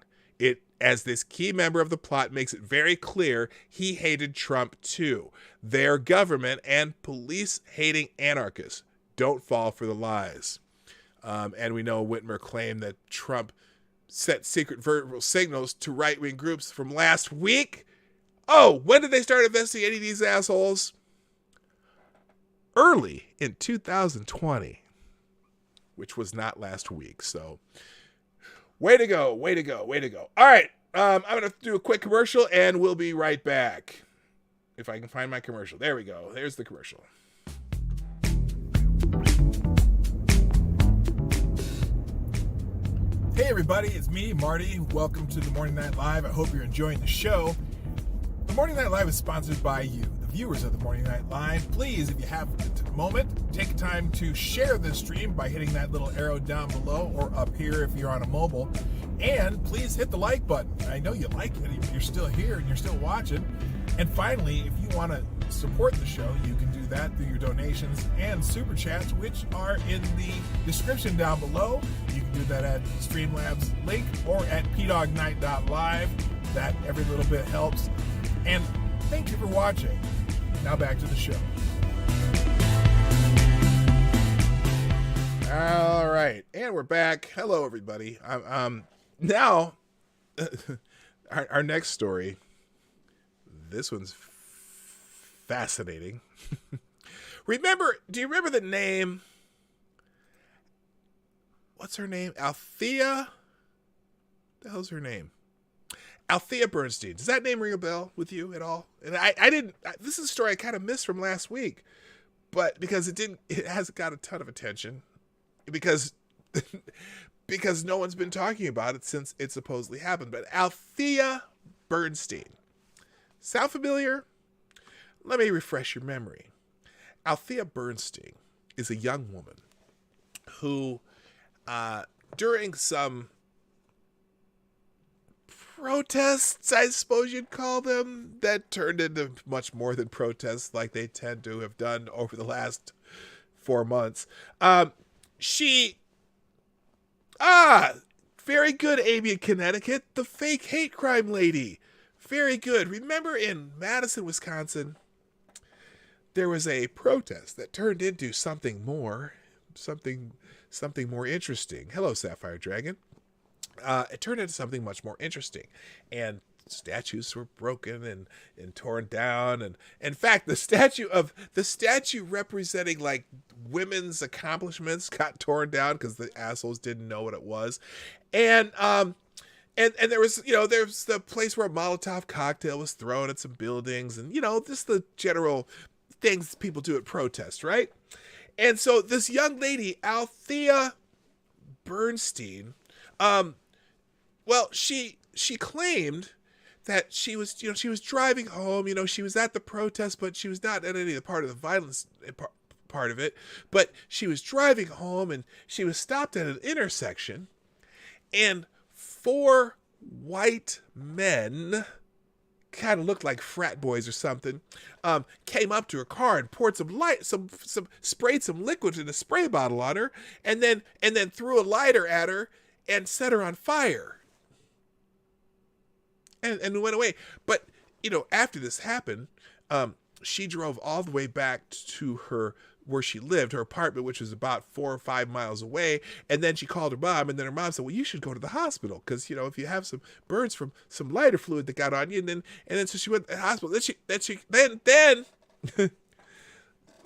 As this key member of the plot makes it very clear, he hated Trump too. Their government and police-hating anarchists don't fall for the lies. And we know Whitmer claimed that Trump sent secret verbal signals to right-wing groups from last week. Oh, when did they start investigating these assholes? Early in 2020, which was not last week, so... Way to go, way to go, way to go. All right, I'm going to do a quick commercial, and we'll be right back. If I can find my commercial. There we go. There's the commercial. Hey, everybody. It's me, Marty. Welcome to the Morning Night Live. I hope you're enjoying the show. The Morning Night Live is sponsored by you, the viewers of the Morning Night Live. Please, if you have a moment, take time to share this stream by hitting that little arrow down below or up here if you're on a mobile. And please hit the like button. I know you like it. You're still here and you're still watching. And finally, if you want to support the show, you can do that through your donations and super chats, which are in the description down below. You can do that at Streamlabs link or at PDawgKnight.live. That every little bit helps. And thank you for watching. Now back to the show. All right, and we're back. Hello, everybody. Now, our next story. This one's fascinating. Do you remember the name? What's her name? Althea? What the hell's her name? Althea Bernstein. Does that name ring a bell with you at all? And I didn't. This is a story I kind of missed from last week, but because it hasn't got a ton of attention, because no one's been talking about it since it supposedly happened. But Althea Bernstein, sound familiar? Let me refresh your memory. Althea Bernstein is a young woman who, during some protests, I suppose you'd call them, that turned into much more than protests like they tend to have done over the last 4 months. Very good, Amy in Connecticut, the fake hate crime lady. Very good. Remember in Madison, Wisconsin, there was a protest that turned into something more interesting. Hello, Sapphire Dragon. It turned into something much more interesting, and statues were broken and torn down, and in fact the statue representing like women's accomplishments got torn down because the assholes didn't know what it was. And there was, there's the place where a Molotov cocktail was thrown at some buildings, and just the general things people do at protests, right? And so this young lady, Althea Bernstein, she claimed that she was driving home. She was at the protest, but she was not at any of the part of the violence part of it. But she was driving home, and she was stopped at an intersection, and 4 white men, kind of looked like frat boys or something, came up to her car and poured sprayed some liquid in a spray bottle on her, and then threw a lighter at her and set her on fire. And went away. But, after this happened, she drove all the way back to where she lived, her apartment, which was about 4 or 5 miles away. And then she called her mom, and then her mom said, well, you should go to the hospital, because, if you have some burns from some lighter fluid that got on you. And then so she went to the hospital. Then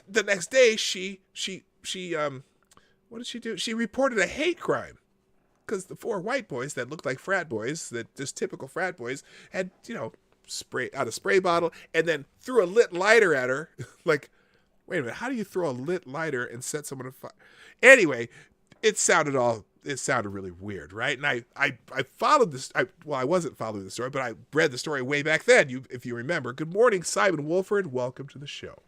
the next day, she what did she do? She reported a hate crime. Because the 4 white boys that looked like frat boys, that just typical frat boys, had, sprayed out a spray bottle and then threw a lit lighter at her. Like, wait a minute, how do you throw a lit lighter and set someone on fire? Anyway, it sounded really weird, right? And I followed this. I wasn't following the story, but I read the story way back then, if you remember. Good morning, Simon Wolford. Welcome to the show.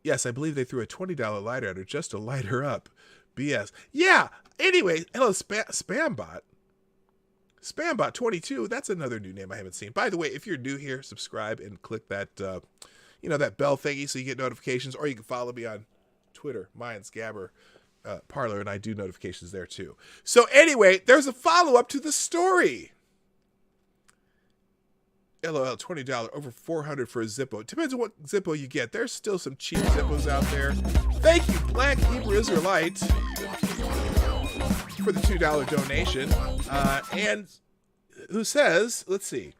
Yes, I believe they threw a $20 lighter at her just to light her up. BS. Yeah. Anyway, hello, Spambot. Spambot 22. That's another new name I haven't seen. By the way, if you're new here, subscribe and click that, that bell thingy so you get notifications, or you can follow me on Twitter, Mayans Gabber, Parlor, and I do notifications there too. So anyway, there's a follow-up to the story. LOL, $20, over $400 for a Zippo. Depends on what Zippo you get. There's still some cheap Zippos out there. Thank you, Black Hebrew Israelite, for the $2 donation. And who says, let's see,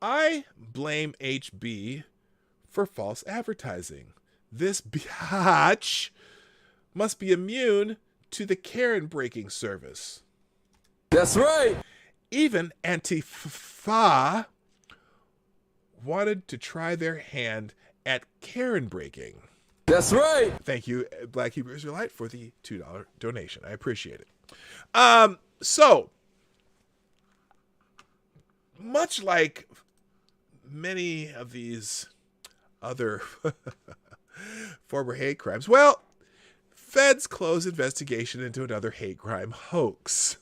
I blame HB for false advertising. This biatch must be immune to the Karen breaking service. That's right. Even Antifa wanted to try their hand at Karen breaking. That's right. Thank you, Black Hebrew Israelite, for the $2 donation. I appreciate it. So, much like many of these other former hate crimes, well, feds close investigation into another hate crime hoax.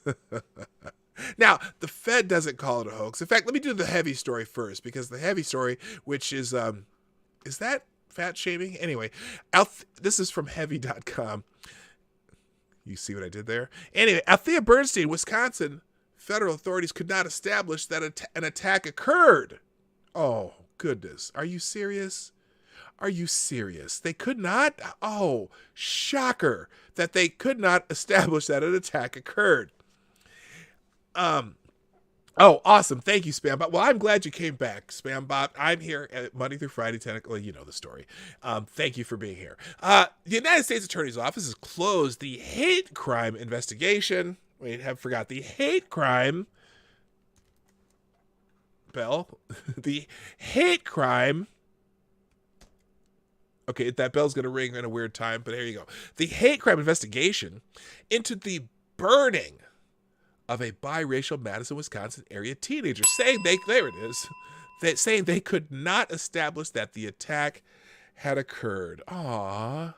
Now, the Fed doesn't call it a hoax. In fact, let me do the heavy story first, because the heavy story, which is that fat shaming? Anyway, this is from heavy.com. You see what I did there? Anyway, Althea Bernstein, Wisconsin, federal authorities could not establish that an attack occurred. Oh, goodness. Are you serious? Are you serious? They could not? Oh, shocker that they could not establish that an attack occurred. Oh, awesome. Thank you, Spambot. Well, I'm glad you came back, Spambot. I'm here at Monday through Friday, 10 o'clock. Well, you know the story. Thank you for being here. The United States Attorney's Office has closed the hate crime investigation. Wait, forgot the hate crime bell. The hate crime. Okay, that bell's going to ring in a weird time, but here you go. The hate crime investigation into the burning of a biracial Madison, Wisconsin area teenager, saying saying they could not establish that the attack had occurred. Aww.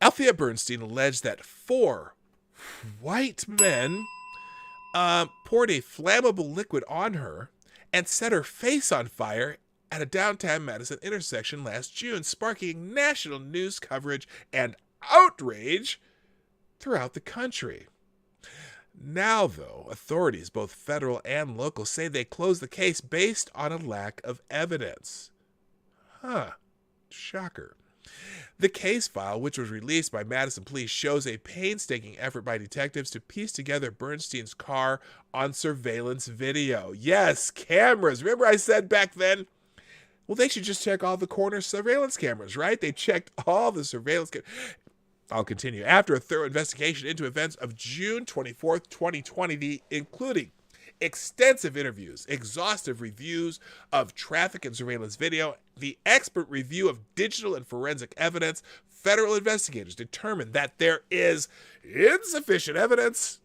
Althea Bernstein alleged that 4 white men poured a flammable liquid on her and set her face on fire at a downtown Madison intersection last June, sparking national news coverage and outrage throughout the country. Now, though, authorities, both federal and local, say they closed the case based on a lack of evidence. Huh. Shocker. The case file, which was released by Madison Police, shows a painstaking effort by detectives to piece together Bernstein's car on surveillance video. Yes, cameras. Remember I said back then, well, they should just check all the corner surveillance cameras, right? They checked all the surveillance cameras. I'll continue. After a thorough investigation into events of June 24th, 2020, including extensive interviews, exhaustive reviews of traffic and surveillance video, the expert review of digital and forensic evidence, federal investigators determined that there is insufficient evidence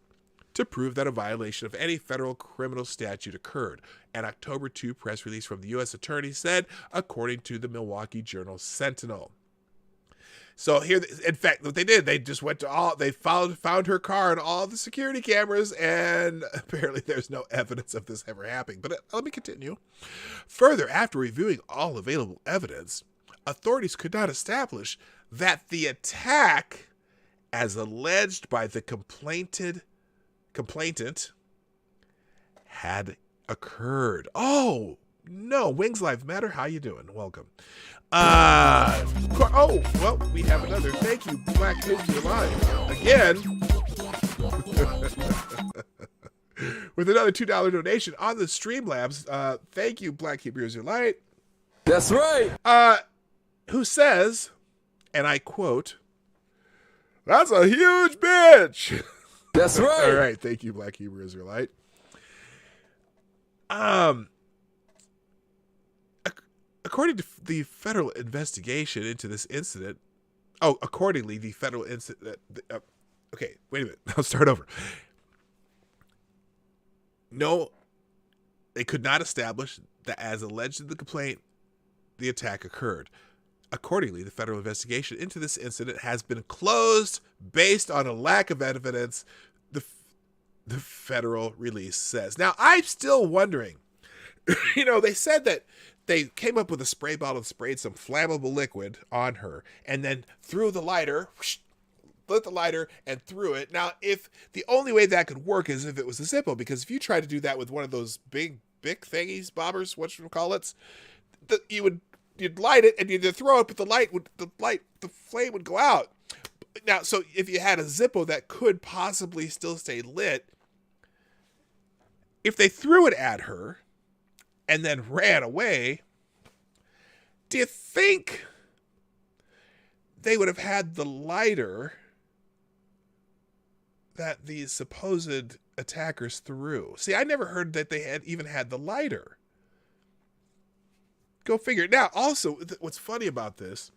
to prove that a violation of any federal criminal statute occurred. An October 2 press release from the U.S. Attorney said, according to the Milwaukee Journal-Sentinel. So here, in fact, what they did, they just went to they found her car on all the security cameras, and apparently there's no evidence of this ever happening. But let me continue. Further, after reviewing all available evidence, authorities could not establish that the attack, as alleged by the complainant, had occurred. Oh, no, Wings Live Matter, how you doing? Welcome. Oh, well, we have another. Thank you, Black History Alive. Again, with another $2 donation on the Streamlabs. Thank you, Black Hebrews Your Light. That's right. Who says, and I quote, "That's a huge bitch." That's right. All right, thank you, Black Hebrew Israelite. According to the federal investigation into this incident, accordingly, the federal incident. Okay, wait a minute. I'll start over. No, they could not establish that, as alleged in the complaint, the attack occurred. Accordingly, the federal investigation into this incident has been closed based on a lack of evidence, the federal release says. Now, I'm still wondering, they said that they came up with a spray bottle and sprayed some flammable liquid on her and then threw the lighter, lit the lighter and threw it. Now, if the only way that could work is if it was a Zippo, because if you try to do that with one of those big thingies, bobbers, whatchamacallits, you'd light it and you'd throw it, but the flame would go out. Now, so if you had a Zippo that could possibly still stay lit, if they threw it at her and then ran away, do you think they would have had the lighter that these supposed attackers threw? See, I never heard that they even had the lighter. Go figure. Now, also, what's funny about this,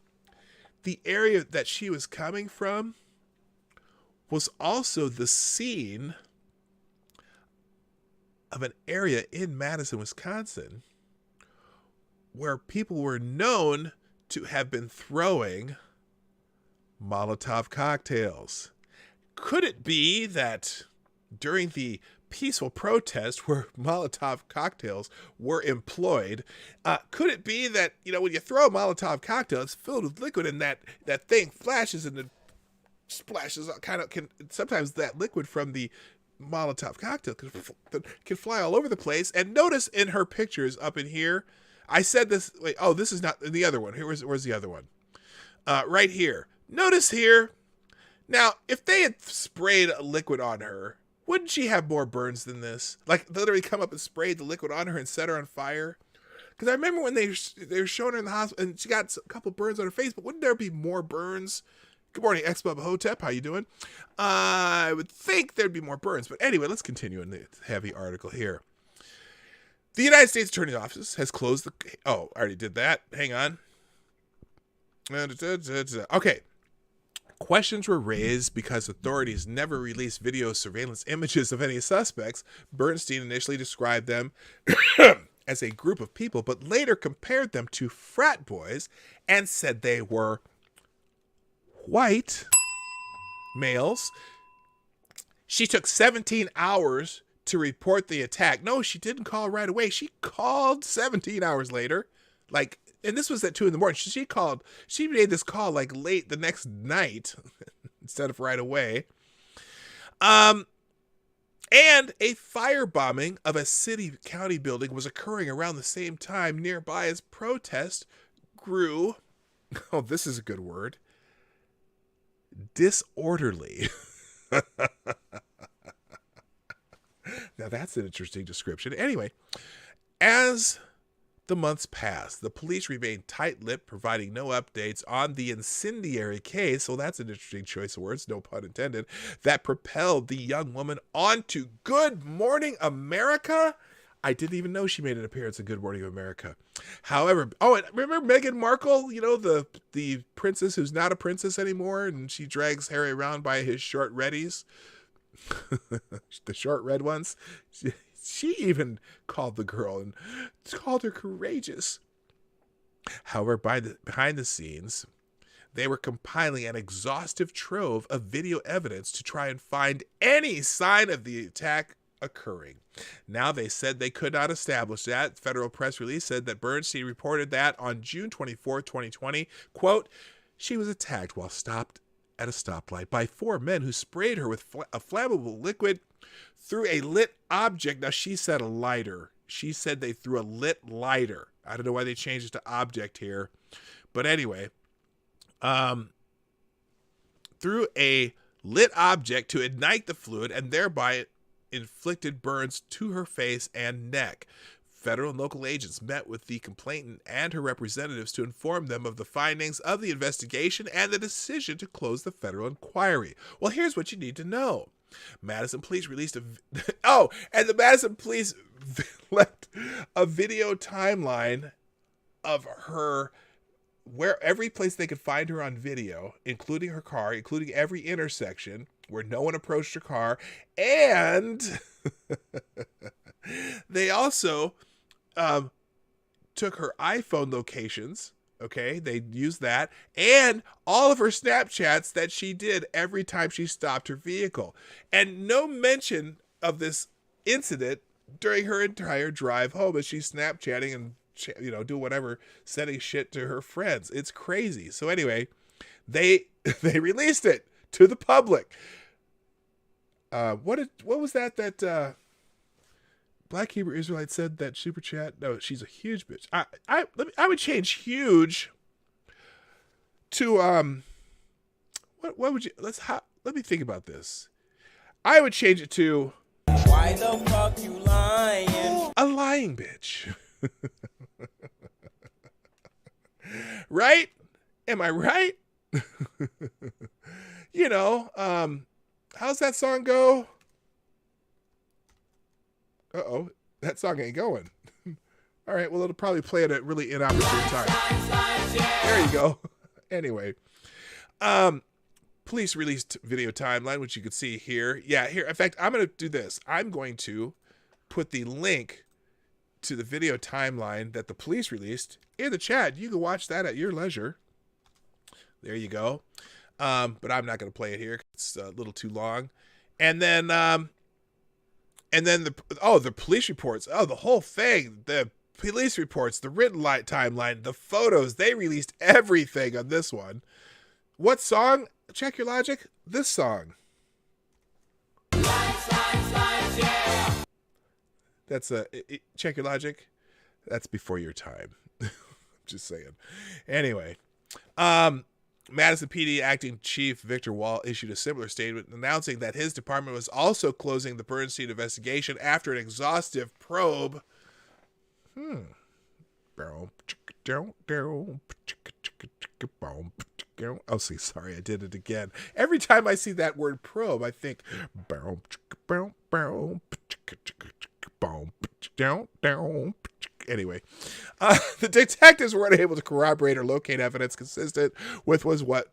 the area that she was coming from was also the scene of an area in Madison, Wisconsin, where people were known to have been throwing Molotov cocktails. Could it be that during the peaceful protest where Molotov cocktails were employed, could it be that, when you throw a Molotov cocktail, it's filled with liquid and that thing flashes and it splashes, sometimes that liquid from the Molotov cocktail can fly all over the place. And notice in her pictures up in here, I said this, this is not the other one. Where's the other one? Right here. Notice here. Now, if they had sprayed a liquid on her, wouldn't she have more burns than this? Like, literally come up and sprayed the liquid on her and set her on fire? Because I remember when they were showing her in the hospital and she got a couple burns on her face, but wouldn't there be more burns? Good morning, X-Bub Hotep. How you doing? I would think there'd be more burns. But anyway, let's continue in the heavy article here. The United States Attorney's Office has closed the... Oh, I already did that. Hang on. Okay. Questions were raised because authorities never released video surveillance images of any suspects. Bernstein initially described them as a group of people, but later compared them to frat boys and said they were white males. She took 17 hours to report the attack. No, she didn't call right away. She called 17 hours later. And this was at 2 a.m. She made this call late the next night instead of right away. And a firebombing of a city-county building was occurring around the same time nearby as protest grew, oh, this is a good word, disorderly. Now that's an interesting description. Anyway, as the months passed, the police remained tight-lipped, providing no updates on the incendiary case, well, that's an interesting choice of words, no pun intended, that propelled the young woman onto Good Morning America. I didn't even know she made an appearance in Good Morning America. However, oh, and remember Meghan Markle, you know, the princess who's not a princess anymore, and she drags Harry around by his short reddies, the short red ones. She even called the girl and called her courageous. However, behind the scenes, they were compiling an exhaustive trove of video evidence to try and find any sign of the attack occurring. Now, they said they could not establish that. Federal press release said that Bernstein reported that on June 24, 2020, quote, she was attacked while stopped at a stoplight by 4 men who sprayed her with a flammable liquid through a lit object. Now, she said a lighter. She said they threw a lit lighter. I don't know why they changed it to object here. But anyway, through a lit object to ignite the fluid and thereby inflicted burns to her face and neck. Federal and local agents met with the complainant and her representatives to inform them of the findings of the investigation and the decision to close the federal inquiry. Well, here's what you need to know. Madison police released and the Madison police left a video timeline of her, where every place they could find her on video, including her car, including every intersection where no one approached her car, and they also took her iPhone locations. Okay, they used that, and all of her Snapchats that she did every time she stopped her vehicle. And no mention of this incident during her entire drive home as she's Snapchatting and, you know, do whatever, sending shit to her friends. It's crazy. So anyway, they released it to the public. What was that Black Hebrew Israelite said that super chat? No, she's a huge bitch. I would change huge to what would you let me think about this. I would change it to why the fuck you lying? A lying bitch. Right? Am I right? You know, how's that song go? Uh-oh, that song ain't going. All right, well, it'll probably play at a really inopportune time. There you go. Anyway, police released video timeline, which you can see here. Yeah, here. In fact, I'm going to do this. I'm going to put the link to the video timeline that the police released in the chat. You can watch that at your leisure. There you go. But I'm not going to play it here. It's a little too long. And then the police reports, the whole thing, the police reports, the written timeline, the photos, they released everything on this one. What song? Check your logic. This song. That's check your logic. That's before your time. Just saying. Anyway, Madison PD Acting Chief Victor Wall issued a similar statement announcing that his department was also closing the Bernstein investigation after an exhaustive probe. Oh, see, sorry, I did it again. Every time I see that word probe, I think. Anyway, the detectives were unable to corroborate or locate evidence consistent with what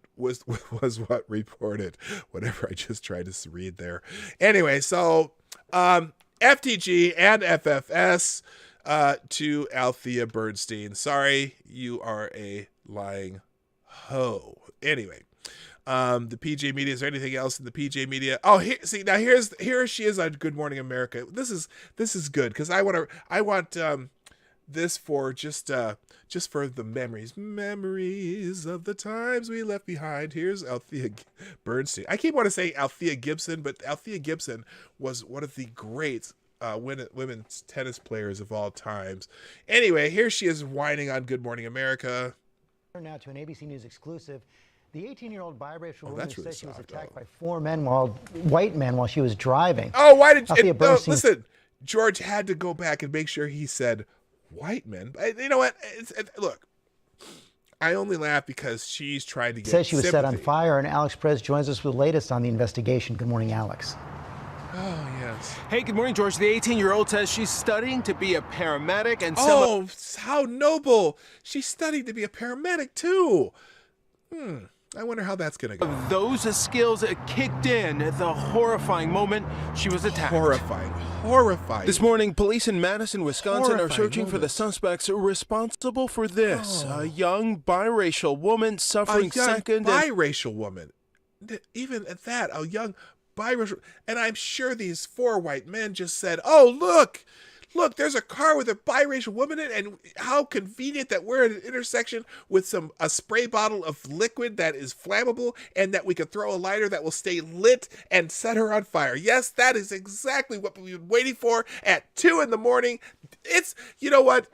reported. Whatever I just tried to read there. Anyway, so FTG and FFS to Althea Bernstein. Sorry, you are a lying hoe. Anyway, the PJ Media. Is there anything else in the PJ Media? Oh, here she is on Good Morning America. This is good because I want this for just for the memories of the times we left behind. Here's Althea Bernstein. I keep wanting to say Althea Gibson, but Althea Gibson was one of the great women's tennis players of all times. Anyway, here she is whining on Good Morning America. Now to an ABC News exclusive. The 18-year-old biracial woman really says she was soft, attacked by four white men while she was driving. Oh, why did Althea you? No, Bernstein- listen, George had to go back and make sure he said white men. You know what? Look, I only laugh because she's trying to get Says she was set on sympathy. fire, and Alex Perez joins us with the latest on the investigation. Good morning, Alex. Oh, yes. Hey, good morning, George. The 18-year-old says she's studying to be a paramedic and Oh, how noble. She's studying to be a paramedic, too. I wonder how that's going to go. of those skills kicked in at the horrifying moment she was attacked. Horrifying. This morning, police in Madison, Wisconsin are Horrifying searching for the moment. suspects responsible for this. A young biracial woman A suffering young second and biracial woman. Even at that, a young biracial. And I'm sure these four white men just said, oh, look, there's a car with a biracial woman in it, and how convenient that we're at an intersection with a spray bottle of liquid that is flammable, and that we could throw a lighter that will stay lit and set her on fire. Yes, that is exactly what we've been waiting for at 2 a.m. It's, you know what?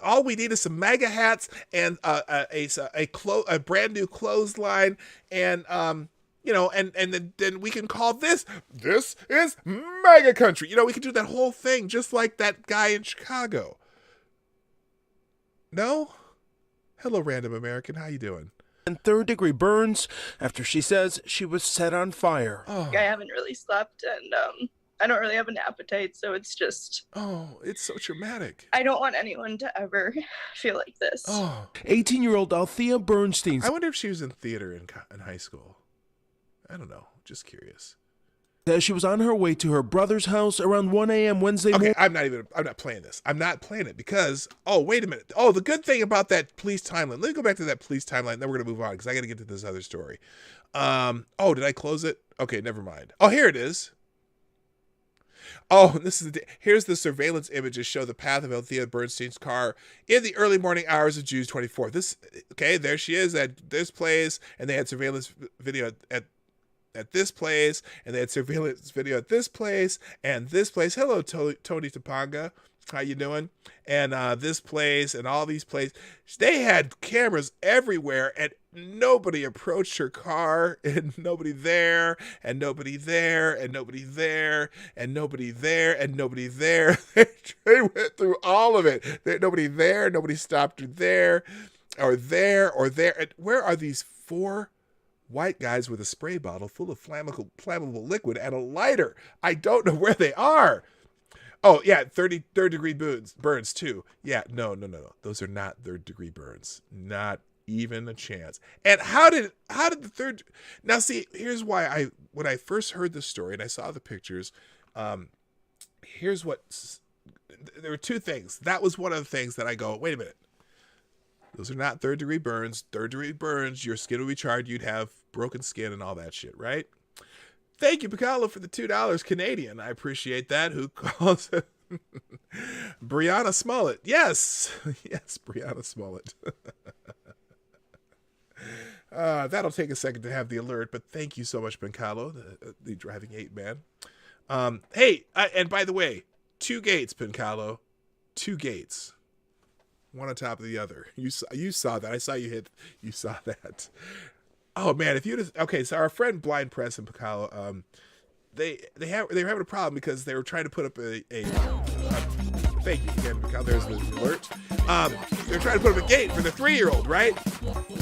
All we need is some MAGA hats and a brand new clothesline, and and then we can call this is MAGA country. We can do that whole thing just like that guy in Chicago. No? Hello, random American. How you doing? third-degree burns after she says she was set on fire. Oh, I haven't really slept, and I don't really have an appetite, so it's just, it's so traumatic. I don't want anyone to ever feel like this. Oh, 18-year-old Althea Bernstein I wonder if she was in theater in high school. I don't know. Just curious. says she was on her way to her brother's house around 1 a.m. Wednesday Okay, morning. I'm not playing this. I'm not playing it because, wait a minute. The good thing about that police timeline, let me go back to that police timeline, then we're going to move on because I got to get to this other story. Did I close it? Okay, never mind. Oh, here it is. Oh, here's the surveillance images show the path of Althea Bernstein's car in the early morning hours of June 24th. There she is at this place, and they had surveillance video at this place, and they had surveillance video at this place and this place. Hello, Tony Topanga. How you doing? And this place and all these places. They had cameras everywhere, and nobody approached her car, and nobody there, and nobody there, and nobody there, and nobody there, and nobody there. They went through all of it. Nobody there, nobody stopped her there, or there, or there. And where are these four white guys with a spray bottle full of flammable liquid and a lighter? I don't know where they are. Oh, yeah, third-degree burns, too. Yeah, no. Those are not third-degree burns. Not even a chance. And how did the third... Now, see, here's why when I first heard this story and I saw the pictures, here's what... There were two things. That was one of the things that I go, wait a minute. Those are not third-degree burns. Third-degree burns, your skin would be charred. You'd have broken skin and all that shit, right? Thank you, Picalo, for the $2 Canadian. I appreciate that. Who calls it? Brianna Smollett. Yes, Brianna Smollett. That'll take a second to have the alert, but thank you so much, Picalo, the driving 8-man. And by the way, 2 gates, Picalo. 2 gates. One on top of the other. You saw that. I saw you saw that. Oh man, so our friend Blind Press and Picalo, they were having a problem because they were trying to put up a thank you again, Picalo, there's the alert. They're trying to put up a gate for the 3-year-old, right?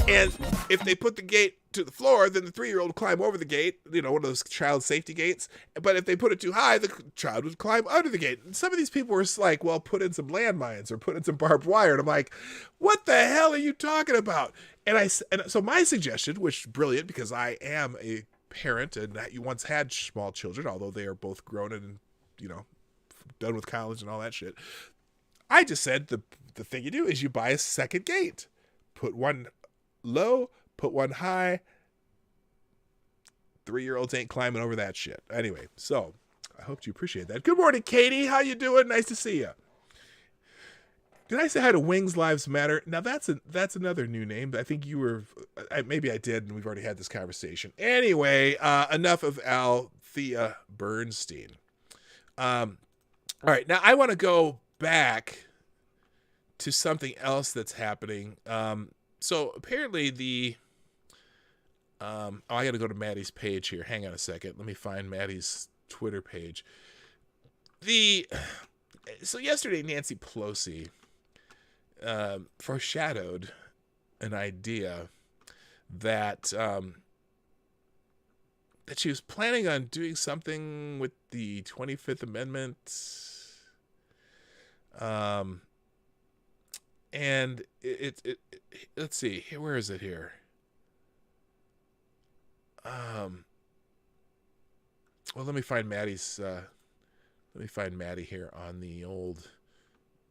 And if they put the gate to the floor, then the 3-year-old would climb over the gate, one of those child safety gates. But if they put it too high, the child would climb under the gate. And some of these people were like, well, put in some landmines or put in some barbed wire. And I'm like, what the hell are you talking about? And so my suggestion, which is brilliant because I am a parent and you once had small children, although they are both grown and, done with college and all that shit. I just said the thing you do is you buy a second gate. Put one low, put one high. 3-year-olds ain't climbing over that shit. Anyway, so I hope you appreciate that. Good morning, Katie. How you doing? Nice to see you. Did I say hi to Wings Lives Matter? Now that's another new name. I think you were, maybe I did, and we've already had this conversation. Anyway, enough of Althea Bernstein. All right, now I want to go back to something else that's happening. So apparently I got to go to Maddie's page here. Hang on a second. Let me find Maddie's Twitter page. So yesterday, Nancy Pelosi foreshadowed an idea that she was planning on doing something with the 25th Amendment. And it let's see, where is it here? Well, let me find Maddie here on the old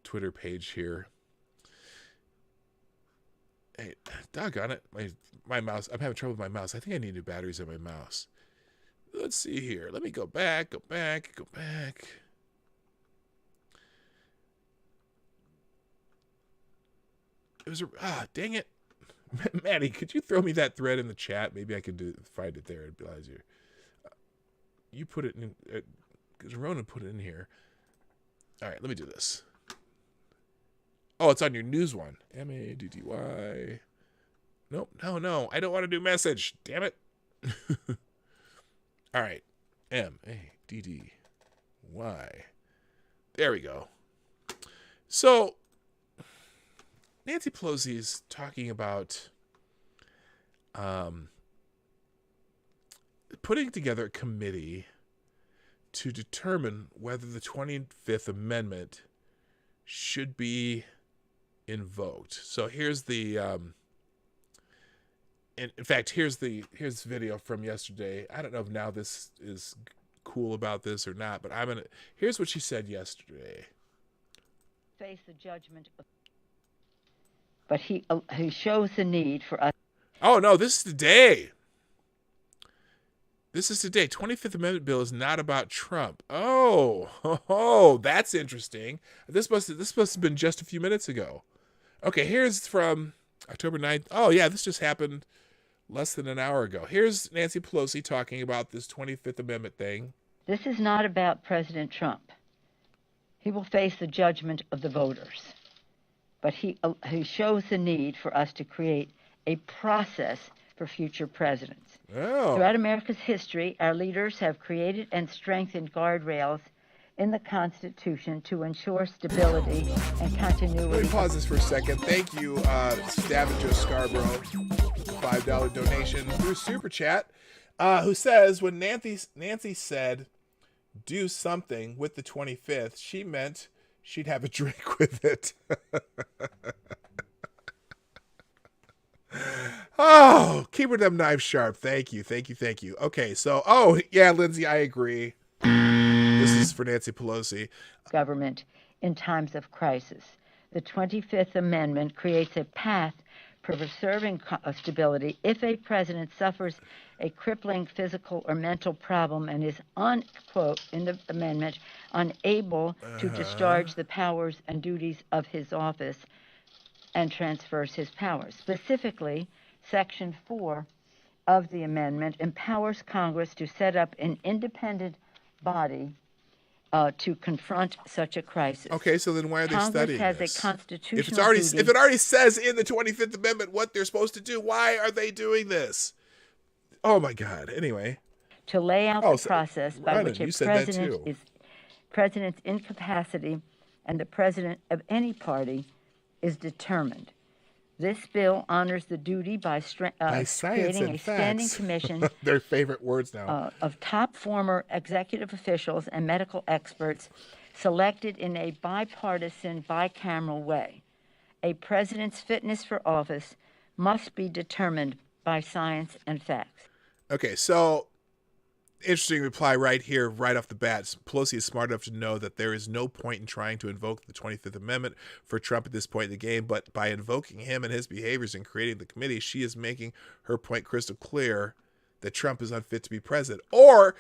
Twitter page here. Hey, doggone it. My mouse, I'm having trouble with my mouse. I think I need new batteries on my mouse. Let's see here. Let me go back. It was dang it. Maddie, could you throw me that thread in the chat? Maybe I could find it there. It'd be easier. You put it in, because Ronan put it in here. All right, let me do this. Oh, it's on your news one. MADDY. Nope, no. I don't want to do message. Damn it. All right. MADDY. There we go. So, Nancy Pelosi is talking about putting together a committee to determine whether the 25th Amendment should be invoked. So here's the in fact, here's video from yesterday. I don't know if now this is cool about this or not, but here's what she said yesterday. Face the judgment of, but he shows the need for us. Oh no, this is today. This is today. 25th Amendment bill is not about Trump. Oh, that's interesting. This must have been just a few minutes ago. Okay, here's from October 9th. Oh yeah, this just happened less than an hour ago. Here's Nancy Pelosi talking about this 25th Amendment thing. This is not about President Trump. He will face the judgment of the voters. But he shows the need for us to create a process for future presidents. Oh. Throughout America's history, our leaders have created and strengthened guardrails in the Constitution to ensure stability and continuity. Let me pause this for a second. Thank you, Stavanger Scarborough, $5 donation through Super Chat, who says, when Nancy said, do something with the 25th, she meant she'd have a drink with it. Oh, keeping them knives sharp. Thank you. Okay, so, yeah, Lindsay, I agree. This is for Nancy Pelosi. Government in times of crisis. The 25th Amendment creates a path for preserving stability if a president suffers a crippling physical or mental problem and is, quote, in the amendment, unable to discharge the powers and duties of his office and transfers his powers. Specifically, Section 4 of the amendment empowers Congress to set up an independent body to confront such a crisis. Okay, so then why are they studying Congress has this? a constitutional If it already says in the 25th Amendment what they're supposed to do, why are they doing this? Oh my God. Anyway, to lay out the process by Ronan, which a president's incapacity and the president of any party is determined. This bill honors the duty by creating a standing commission their favorite words now of top former executive officials and medical experts selected in a bipartisan, bicameral way. A president's fitness for office must be determined by science and facts. Okay, so interesting reply right here, right off the bat. Pelosi is smart enough to know that there is no point in trying to invoke the 25th Amendment for Trump at this point in the game, but by invoking him and his behaviors and creating the committee, she is making her point crystal clear that Trump is unfit to be president. Or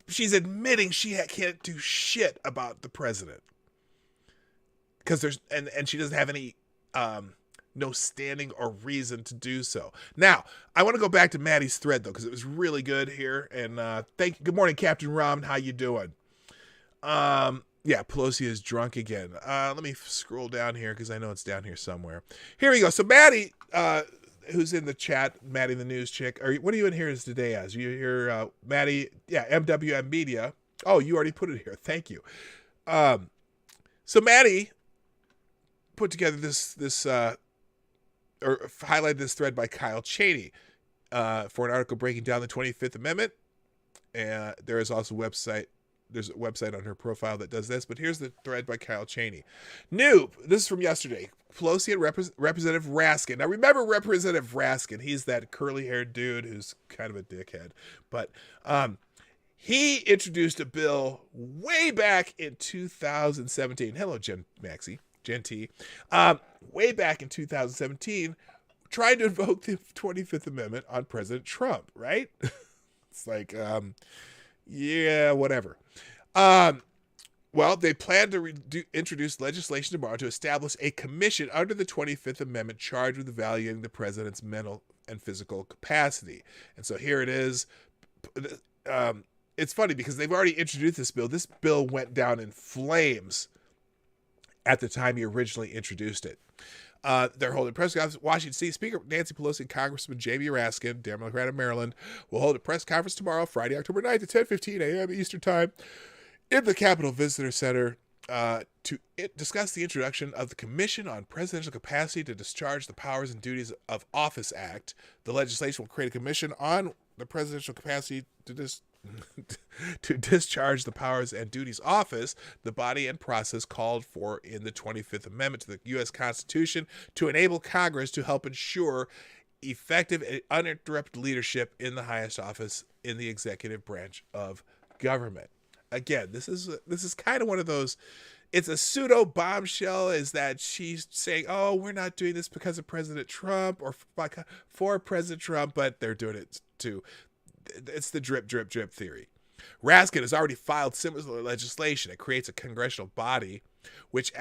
she's admitting she can't do shit about the president. because there's and she doesn't have any no standing or reason to do so. Now, I want to go back to Maddie's thread though, because it was really good here. And good morning, Captain Rom. How you doing? Yeah, Pelosi is drunk again. Let me scroll down here because I know it's down here somewhere. Here we go. So Maddie, who's in the chat, Maddie the news chick, or what are you in here today as? You hear Maddie, yeah, MWM Media. Oh, you already put it here. Thank you. So Maddie put together this or highlighted this thread by Kyle Cheney for an article breaking down the 25th Amendment. And there is also there's a website on her profile that does this, but here's the thread by Kyle Cheney. Noob, this is from yesterday. Pelosi and Representative Raskin. Now remember Representative Raskin. He's that curly-haired dude who's kind of a dickhead. But he introduced a bill way back in 2017. Hello, Jen T. Way back in 2017, trying to invoke the 25th Amendment on President Trump, right? It's like, yeah, whatever. Well, they plan to introduce legislation tomorrow to establish a commission under the 25th Amendment charged with evaluating the president's mental and physical capacity. And so here it is. It's funny because they've already introduced this bill. This bill went down in flames at the time he originally introduced it. They're holding press conference. Washington D.C. Speaker Nancy Pelosi and Congressman Jamie Raskin, Democrat of Maryland, will hold a press conference tomorrow, Friday, October 9th at 10:15 a.m. Eastern Time in the Capitol Visitor Center to discuss the introduction of the Commission on Presidential Capacity to Discharge the Powers and Duties of Office Act. The legislation will create a commission on the presidential capacity to discharge the powers and duties office, the body and process called for in the 25th Amendment to the U.S. Constitution to enable Congress to help ensure effective and uninterrupted leadership in the highest office in the executive branch of government. Again, this is kind of one of those, it's a pseudo bombshell, is that she's saying, oh, we're not doing this because of President Trump or for President Trump, but they're doing it too. It's the drip, drip, drip theory. Raskin has already filed similar legislation. It creates a congressional body, which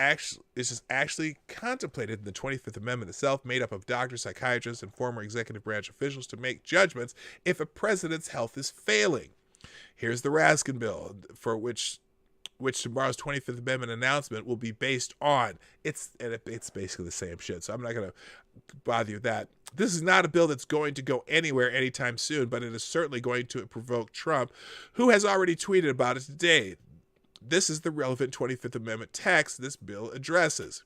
is actually contemplated in the 25th Amendment itself, made up of doctors, psychiatrists, and former executive branch officials to make judgments if a president's health is failing. Here's the Raskin bill, for which tomorrow's 25th Amendment announcement will be based on. It's basically the same shit, so I'm not going to bother you with that. This is not a bill that's going to go anywhere anytime soon, but it is certainly going to provoke Trump, who has already tweeted about it today. This is the relevant 25th Amendment text this bill addresses.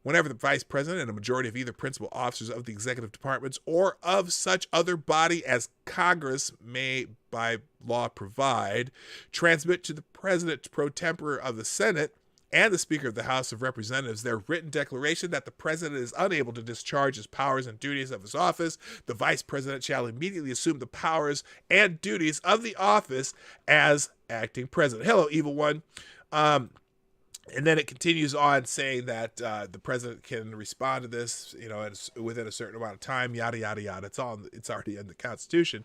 Whenever the vice president and a majority of either principal officers of the executive departments or of such other body as Congress may by law provide, transmit to the president pro tempore of the Senate and the Speaker of the House of Representatives their written declaration that the president is unable to discharge his powers and duties of his office, the vice president shall immediately assume the powers and duties of the office as acting president. Hello, evil one. And then it continues on saying that the president can respond to this, within a certain amount of time, yada, yada, yada. It's already in the Constitution.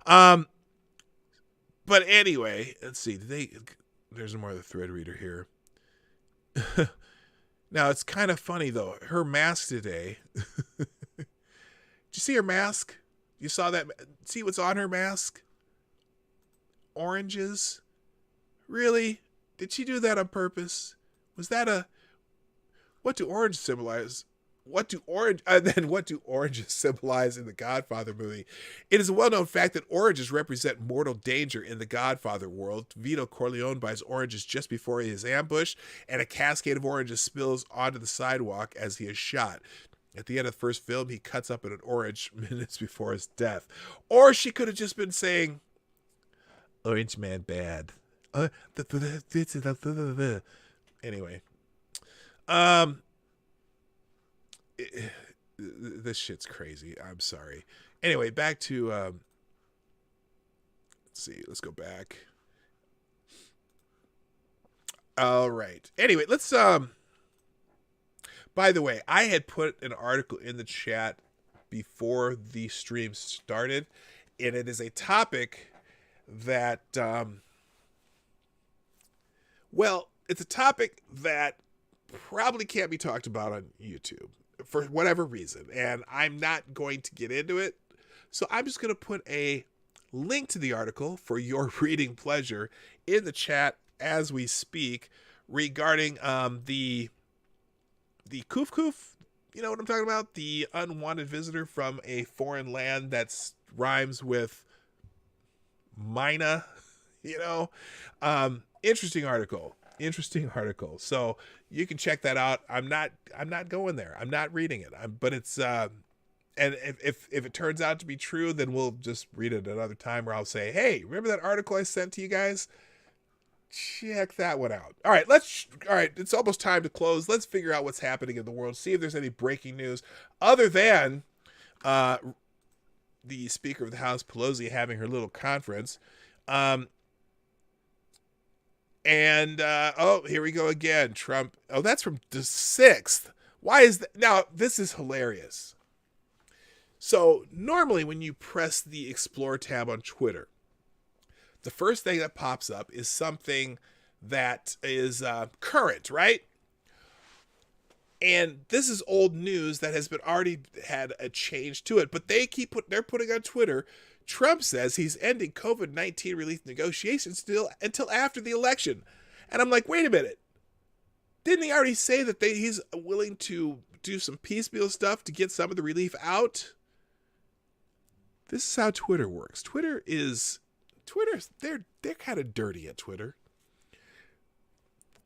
But anyway, let's see. There's more of the thread reader here. Now, it's kind of funny, though. Her mask today. Did you see her mask? You saw that? See what's on her mask? Oranges? Really? Did she do that on purpose? Was that what do oranges symbolize? What do oranges symbolize in the Godfather movie? It is a well-known fact that oranges represent mortal danger in the Godfather world. Vito Corleone buys oranges just before he is ambushed, and a cascade of oranges spills onto the sidewalk as he is shot. At the end of the first film, he cuts up an orange minutes before his death. Or she could have just been saying, "Orange man bad." Anyway, this shit's crazy. I'm sorry. Anyway, back to let's see. Let's go back. All right. Anyway, let's by the way, I had put an article in the chat before the stream started, and it is a topic that well, it's a topic that probably can't be talked about on YouTube for whatever reason, and I'm not going to get into it. So I'm just going to put a link to the article for your reading pleasure in the chat as we speak regarding the koof koof. You know what I'm talking about? The unwanted visitor from a foreign land that rhymes with mina, you know. Interesting article. So you can check that out. I'm not going there. I'm not reading it. But it's and if it turns out to be true, then we'll just read it another time where I'll say, hey, remember that article I sent to you guys? Check that one out. All right, it's almost time to close. Let's figure out what's happening in the world, see if there's any breaking news other than the Speaker of the House, Pelosi, having her little conference. Oh, here we go again. Trump. Oh, that's from the 6th. Why is that? Now, this is hilarious. So normally when you press the Explore tab on Twitter, the first thing that pops up is something that is current, right? And this is old news that has been already had a change to it, but they're putting on Twitter, Trump says he's ending COVID-19 relief negotiations until after the election. And I'm like, wait a minute. Didn't he already say that he's willing to do some piecemeal stuff to get some of the relief out? This is how Twitter works. They're kind of dirty at Twitter.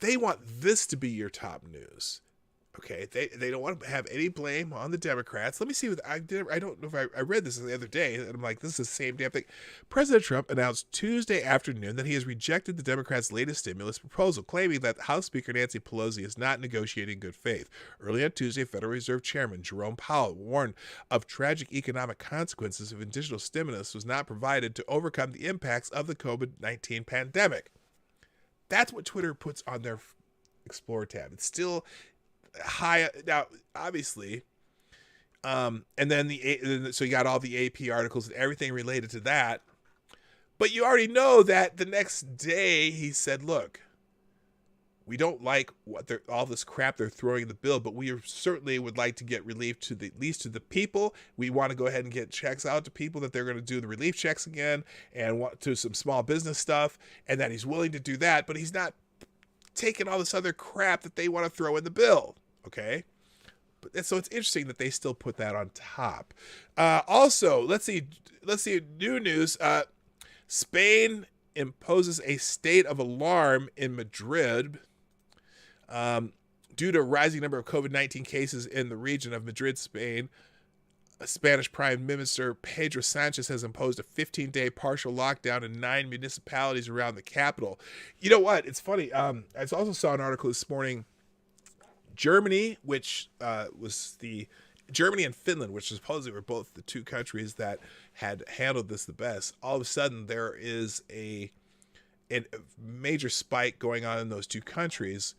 They want this to be your top news. Okay, they don't want to have any blame on the Democrats. Let me see what I did. I don't know if I read this the other day, and I'm like, this is the same damn thing. President Trump announced Tuesday afternoon that he has rejected the Democrats' latest stimulus proposal, claiming that House Speaker Nancy Pelosi is not negotiating in good faith. Early on Tuesday, Federal Reserve Chairman Jerome Powell warned of tragic economic consequences if additional stimulus was not provided to overcome the impacts of the COVID-19 pandemic. That's what Twitter puts on their Explore tab. It's still high now, obviously, and then so you got all the AP articles and everything related to that, but you already know that the next day he said, look, we don't like all this crap they're throwing in the bill, but we certainly would like to get relief at least to the people. We want to go ahead and get checks out to people, that they're going to do the relief checks again, and want to some small business stuff, and that he's willing to do that, but he's not taking all this other crap that they want to throw in the bill. Okay, but so it's interesting that they still put that on top. Also, let's see. New news: Spain imposes a state of alarm in Madrid due to a rising number of COVID-19 cases in the region of Madrid, Spain. Spanish Prime Minister Pedro Sanchez has imposed a 15-day partial lockdown in 9 municipalities around the capital. You know what? It's funny. I also saw an article this morning. Germany, which was Germany and Finland, which supposedly were both the two countries that had handled this the best. All of a sudden, there is a major spike going on in those two countries.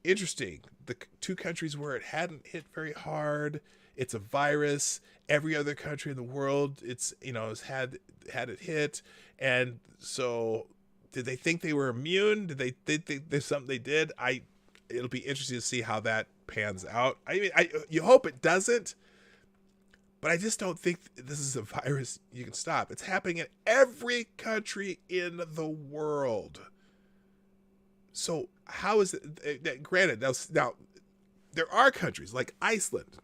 Interesting. The two countries where it hadn't hit very hard. It's a virus. Every other country in the world, has had it hit. And so, did they think they were immune? Did they think there's something they did? It'll be interesting to see how that pans out. I mean, you hope it doesn't, but I just don't think this is a virus you can stop. It's happening in every country in the world. So how is it? Granted, now there are countries like Iceland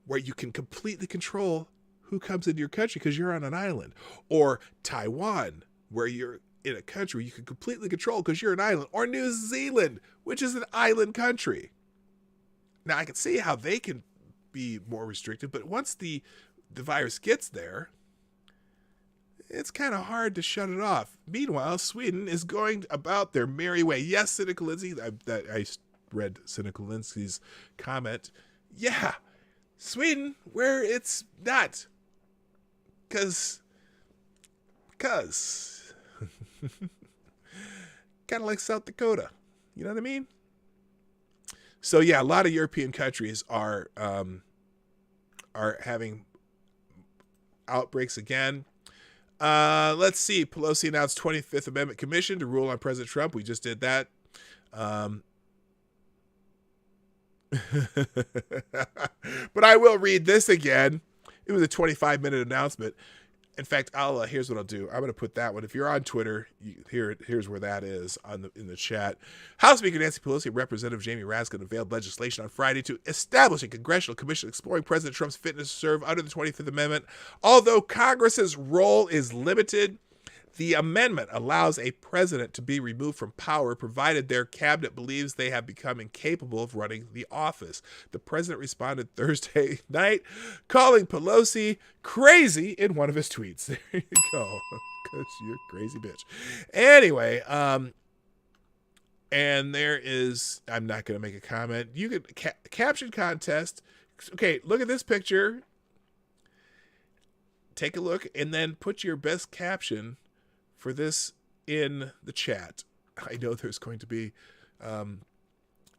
where you can completely control who comes into your country because you're on an island, or Taiwan, where you're in a country you can completely control because you're an island, or New Zealand, which is an island country. Now, I can see how they can be more restricted, but once the virus gets there, it's kind of hard to shut it off. Meanwhile, Sweden is going about their merry way. Yes, Cynical Lindsay, I read Cynical Lindsay's comment. Yeah, Sweden, where it's not. Because kind of like South Dakota, you know what I mean? So yeah, a lot of European countries are having outbreaks again. Let's see. Pelosi announced 25th Amendment Commission to rule on President Trump. We just did that. But I will read this again. It was a 25-minute announcement. In fact, here's what I'll do. I'm going to put that one. If you're on Twitter, here's where that is in the chat. House Speaker Nancy Pelosi and Representative Jamie Raskin unveiled legislation on Friday to establish a congressional commission exploring President Trump's fitness to serve under the 25th Amendment. Although Congress's role is limited, the amendment allows a president to be removed from power provided their cabinet believes they have become incapable of running the office. The president responded Thursday night, calling Pelosi crazy in one of his tweets. There you go. Because you're a crazy bitch. Anyway, and there is, I'm not going to make a comment. You can, caption contest. Okay, look at this picture. Take a look and then put your best caption for this in the chat. I know there's going to be, I'm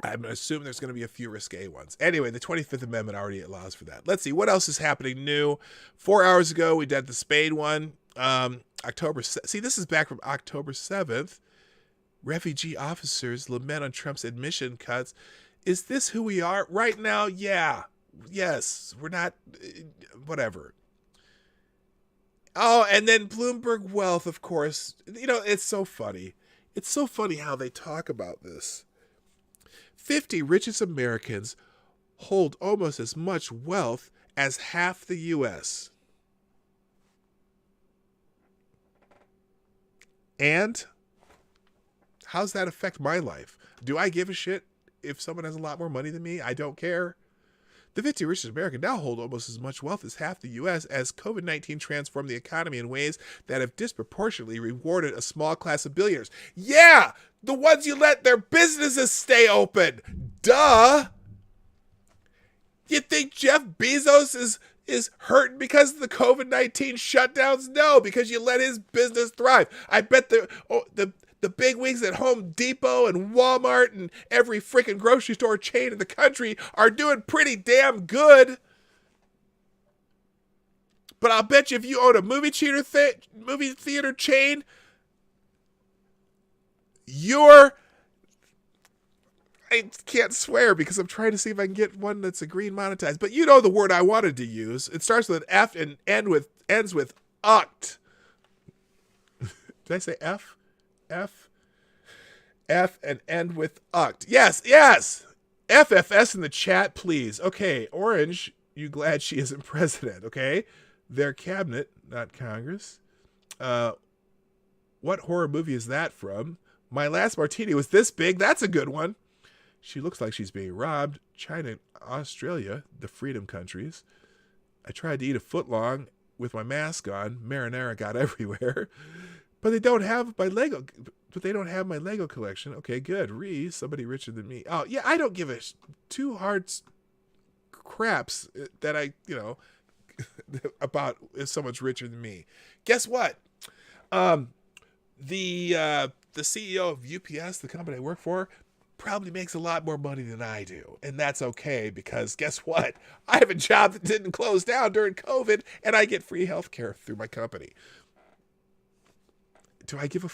assuming there's going to be a few risque ones. Anyway, the 25th Amendment already allows for that. Let's see, what else is happening new? 4 hours ago, we did the Spade one. See, this is back from October 7th. Refugee officers lament on Trump's admission cuts. Is this who we are right now? Yeah. Yes. We're not, whatever. Oh, and then Bloomberg Wealth, of course. You know, it's so funny. It's so funny how they talk about this. 50 richest Americans hold almost as much wealth as half the U.S. And how's that affect my life? Do I give a shit if someone has a lot more money than me? I don't care. The 50 richest Americans now hold almost as much wealth as half the U.S. as COVID-19 transformed the economy in ways that have disproportionately rewarded a small class of billionaires. Yeah, the ones you let their businesses stay open. Duh. You think Jeff Bezos is hurting because of the COVID-19 shutdowns? No, because you let his business thrive. I bet the big wigs at Home Depot and Walmart and every freaking grocery store chain in the country are doing pretty damn good. But I'll bet you if you own a movie theater chain, I can't swear because I'm trying to see if I can get one that's a green monetized. But you know the word I wanted to use. It starts with an F and ends with uct. Did I say F? F and end with uct. Yes. FFS in the chat, please. Okay, Orange, you glad she isn't president, okay? Their cabinet, not Congress. What horror movie is that from? My Last Martini was this big. That's a good one. She looks like she's being robbed. China, Australia, the freedom countries. I tried to eat a footlong with my mask on. Marinara got everywhere. But they don't have my Lego. But they don't have my Lego collection. Okay, good. Somebody richer than me. Oh yeah, I don't give a two hearts craps that about if someone's richer than me. Guess what? The CEO of UPS, the company I work for, probably makes a lot more money than I do. And that's okay because guess what? I have a job that didn't close down during COVID and I get free health care through my company. Do I give a...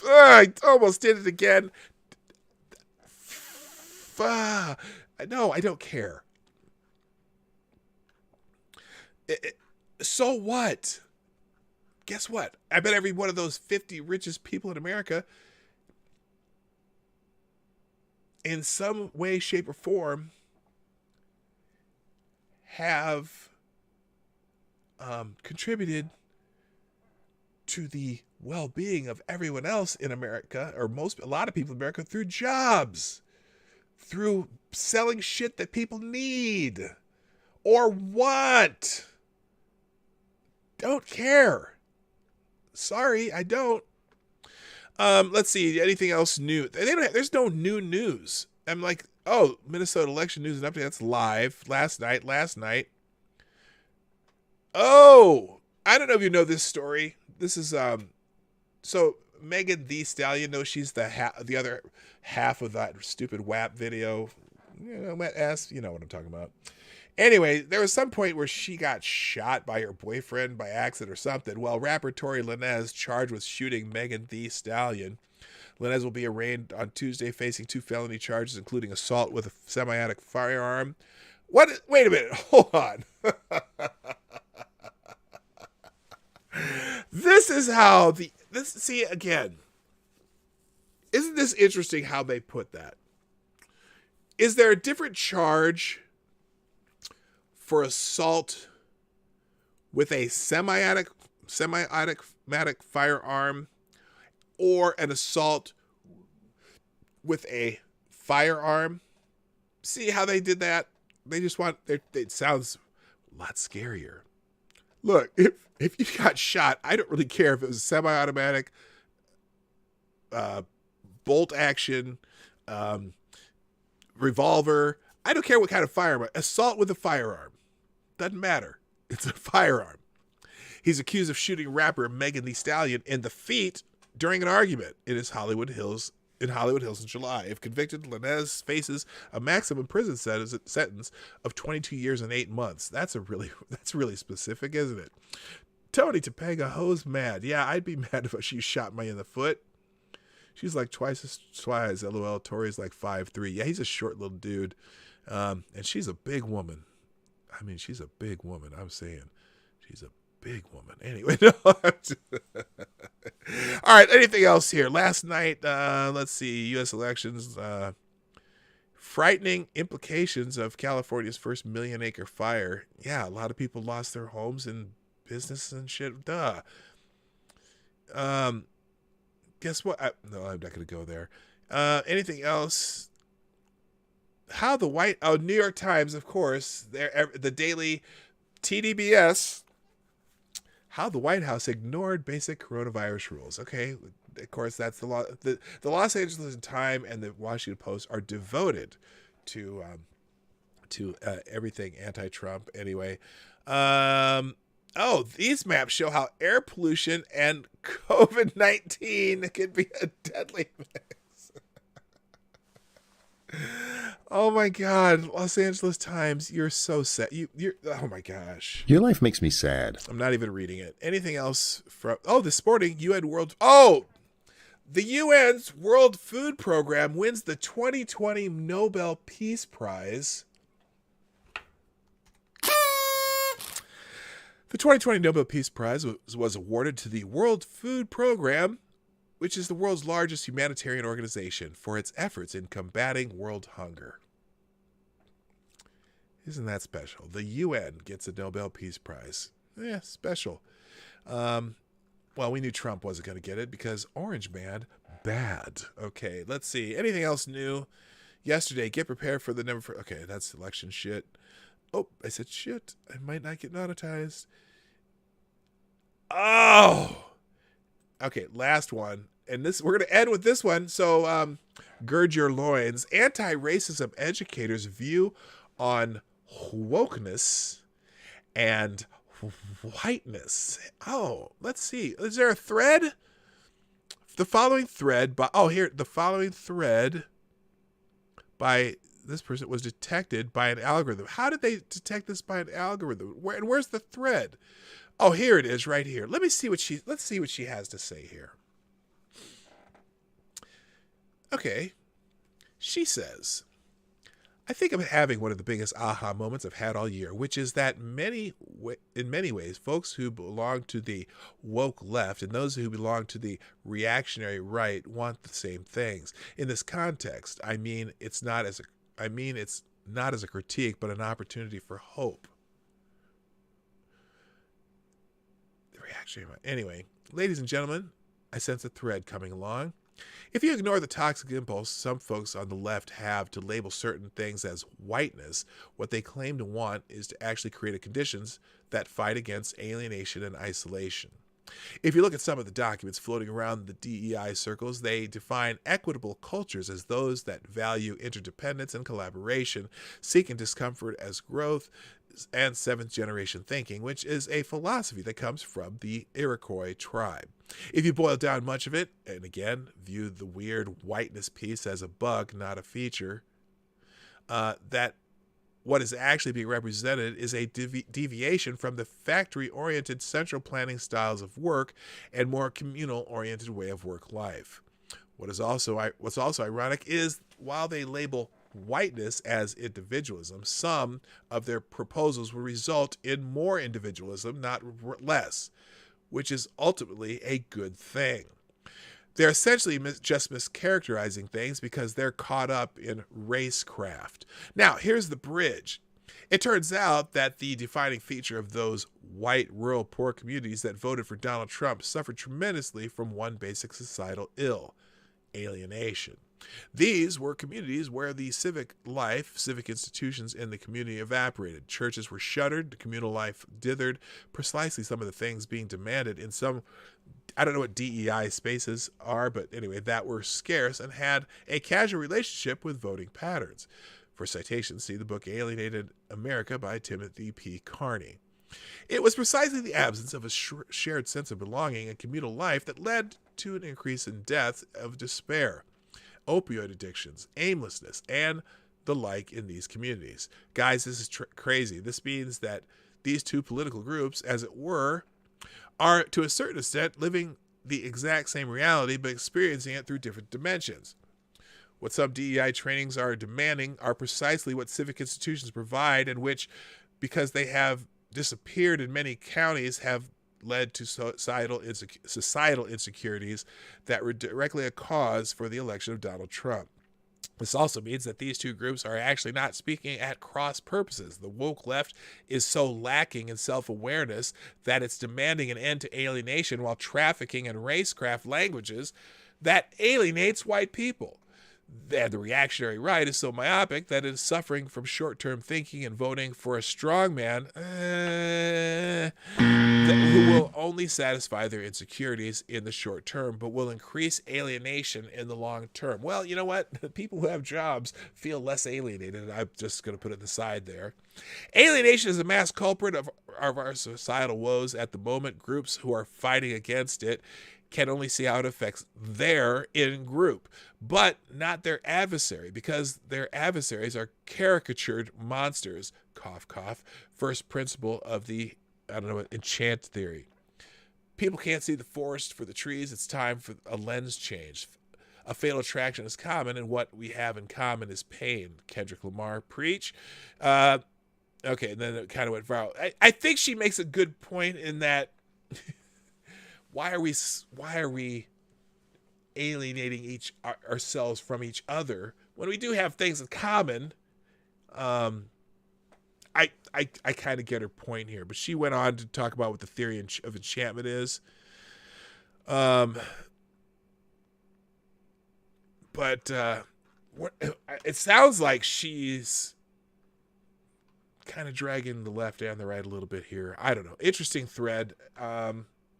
I almost did it again. No, I don't care. So what? Guess what? I bet every one of those 50 richest people in America, in some way, shape, or form, have contributed to the well-being of everyone else in America, or a lot of people in America, through jobs, through selling shit that people need or want. Don't care. Sorry, I don't. Let's see. Anything else new? There's no new news. I'm like, oh, Minnesota election news and update. That's live. Last night. Oh, I don't know if you know this story. This is so Megan Thee Stallion. No, she's the other half of that stupid WAP video. You know what I'm talking about. Anyway, there was some point where she got shot by her boyfriend by accident or something. Well, rapper Tory Lanez charged with shooting Megan Thee Stallion. Lanez will be arraigned on Tuesday, facing 2 felony charges, including assault with a semi-automatic firearm. What? Wait a minute. Hold on. This is how see, again, isn't this interesting how they put that? Is there a different charge for assault with a semi-automatic firearm or an assault with a firearm? See how they did that? They just want, it sounds a lot scarier. Look, if you got shot, I don't really care if it was a semi-automatic, bolt action, revolver. I don't care what kind of firearm. Assault with a firearm. Doesn't matter. It's a firearm. He's accused of shooting rapper Megan Thee Stallion in the feet during an argument in Hollywood Hills in July. If convicted, Lanez faces a maximum prison sentence of 22 years and 8 months. That's really specific, isn't it? Tony Topanga Ho's mad. Yeah, I'd be mad if she shot me in the foot. She's like twice as twice. LOL. Tori's like 5'3". Yeah, he's a short little dude. And she's a big woman. I mean, she's a big woman. I'm saying she's a big woman. Anyway, no. All right, anything else here? Last night, let's see, U.S. elections, frightening implications of California's first million-acre fire. Yeah, a lot of people lost their homes and businesses and shit. Duh. Guess what? No, I'm not going to go there. Anything else? How the New York Times, of course, the daily TDBS. How the White House ignored basic coronavirus rules. Okay, of course, that's the law. The Los Angeles Times and the Washington Post are devoted to everything anti-Trump. Anyway, these maps show how air pollution and COVID-19 can be a deadly mix. Oh my God, Los Angeles Times, you're so sad. You're oh my gosh. Your life makes me sad. I'm not even reading it. Anything else from this morning, the UN's World Food Program wins the 2020 Nobel Peace Prize. The 2020 Nobel Peace Prize was awarded to the World Food Program, which is the world's largest humanitarian organization, for its efforts in combating world hunger. Isn't that special? The UN gets a Nobel Peace Prize. Yeah, special. Well, we knew Trump wasn't going to get it because Orange Man, bad. Okay, let's see. Anything else new? Yesterday, get prepared for the number for... Okay, that's election shit. Oh, I said shit. I might not get monetized. Oh! Okay, last one. And we're going to end with this one. So, gird your loins. Anti-racism educators' view on wokeness and whiteness. Oh, let's see. Is there a thread? The following thread by this person was detected by an algorithm. How did they detect this by an algorithm? Where's the thread? Oh, here it is, right here. Let's see what she has to say here. Okay. She says, I think I'm having one of the biggest aha moments I've had all year, which is that in many ways, folks who belong to the woke left and those who belong to the reactionary right want the same things. In this context, I mean it's not as a critique, but an opportunity for hope. The reactionary right. Anyway, ladies and gentlemen, I sense a thread coming along. If you ignore the toxic impulse some folks on the left have to label certain things as whiteness, what they claim to want is to actually create conditions that fight against alienation and isolation. If you look at some of the documents floating around the DEI circles, they define equitable cultures as those that value interdependence and collaboration, seeking discomfort as growth, and seventh generation thinking, which is a philosophy that comes from the Iroquois tribe. If you boil down much of it, and again, view the weird whiteness piece as a bug, not a feature, that what is actually being represented is a deviation from the factory-oriented central planning styles of work and more communal-oriented way of work life. What's also ironic is while they label whiteness as individualism, some of their proposals will result in more individualism, not less, which is ultimately a good thing. They're essentially just mischaracterizing things because they're caught up in racecraft. Now, here's the bridge. It turns out that the defining feature of those white, rural, poor communities that voted for Donald Trump suffered tremendously from one basic societal ill: alienation. These were communities where the civic life, civic institutions in the community evaporated. Churches were shuttered, the communal life dithered, precisely some of the things being demanded in some, I don't know what DEI spaces are, but anyway, that were scarce and had a casual relationship with voting patterns. For citations, see the book Alienated America by Timothy P. Carney. It was precisely the absence of a shared sense of belonging and communal life that led to an increase in deaths of despair, opioid addictions, aimlessness, and the like in these communities. Guys, this is crazy. This means that these two political groups, as it were, are to a certain extent living the exact same reality but experiencing it through different dimensions. What some DEI trainings are demanding are precisely what civic institutions provide, and which, because they have disappeared in many counties, have led to societal insecurities that were directly a cause for the election of Donald Trump. This also means that these two groups are actually not speaking at cross purposes. The woke left is so lacking in self-awareness that it's demanding an end to alienation while trafficking in racecraft languages that alienates white people. And the reactionary right is so myopic that it is suffering from short-term thinking and voting for a strongman who will only satisfy their insecurities in the short term, but will increase alienation in the long term. Well, you know what? People who have jobs feel less alienated. I'm just going to put it aside there. Alienation is a mass culprit of our societal woes at the moment. Groups who are fighting against it can only see how it affects their in-group, but not their adversary, because their adversaries are caricatured monsters. Cough, cough. First principle of the, enchant theory. People can't see the forest for the trees. It's time for a lens change. A fatal attraction is common, and what we have in common is pain. Kendrick Lamar, preach. Okay, and then it kind of went viral. I think she makes a good point in that why are we alienating ourselves from each other when we do have things in common? I kind of get her point here, but she went on to talk about what the theory of enchantment is. But it sounds like she's kind of dragging the left and the right a little bit here. I don't know. Interesting thread.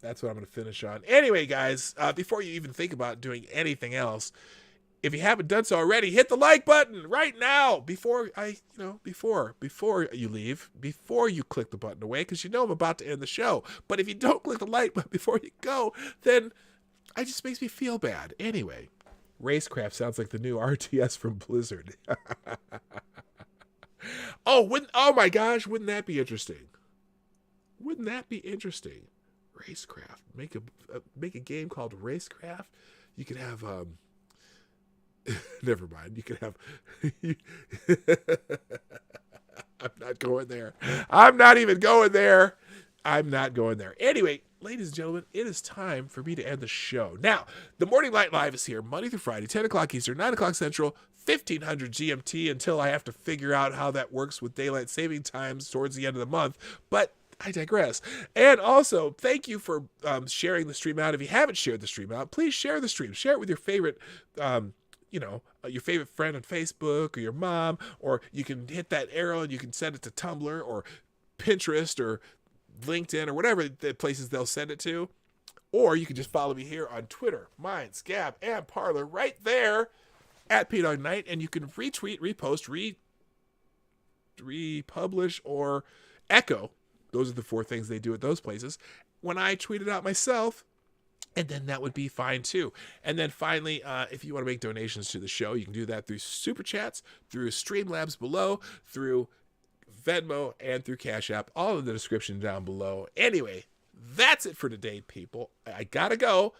That's what I'm going to finish on. Anyway, guys, before you even think about doing anything else, if you haven't done so already, hit the like button right now before you leave, before you click the button away, because you know I'm about to end the show. But if you don't click the like button before you go, then it just makes me feel bad. Anyway, racecraft sounds like the new RTS from Blizzard. Oh my gosh, wouldn't that be interesting? Wouldn't that be interesting? Racecraft. Make a game called Racecraft. You could have never mind. You could have I'm not going there. I'm not even going there. I'm not going there. Anyway, ladies and gentlemen, it is time for me to end the show. Now, the Morning Light Live is here Monday through Friday, 10 o'clock Eastern, 9 o'clock Central, 1500 GMT, until I have to figure out how that works with daylight saving times towards the end of the month. But I digress. And also, thank you for sharing the stream out. If you haven't shared the stream out, please share the stream. Share it with your favorite, your favorite friend on Facebook or your mom, or you can hit that arrow and you can send it to Tumblr or Pinterest or LinkedIn or whatever the places they'll send it to. Or you can just follow me here on Twitter, Minds, Gab, and Parler right there at PDawgKnight, and you can retweet, repost, republish, or echo. Those are the 4 things they do at those places when I tweet it out myself, and then that would be fine too. And then finally, if you want to make donations to the show, you can do that through Super Chats, through Streamlabs below, through Venmo, and through Cashapp. All in the description down below. Anyway, that's it for today, people. I gotta go.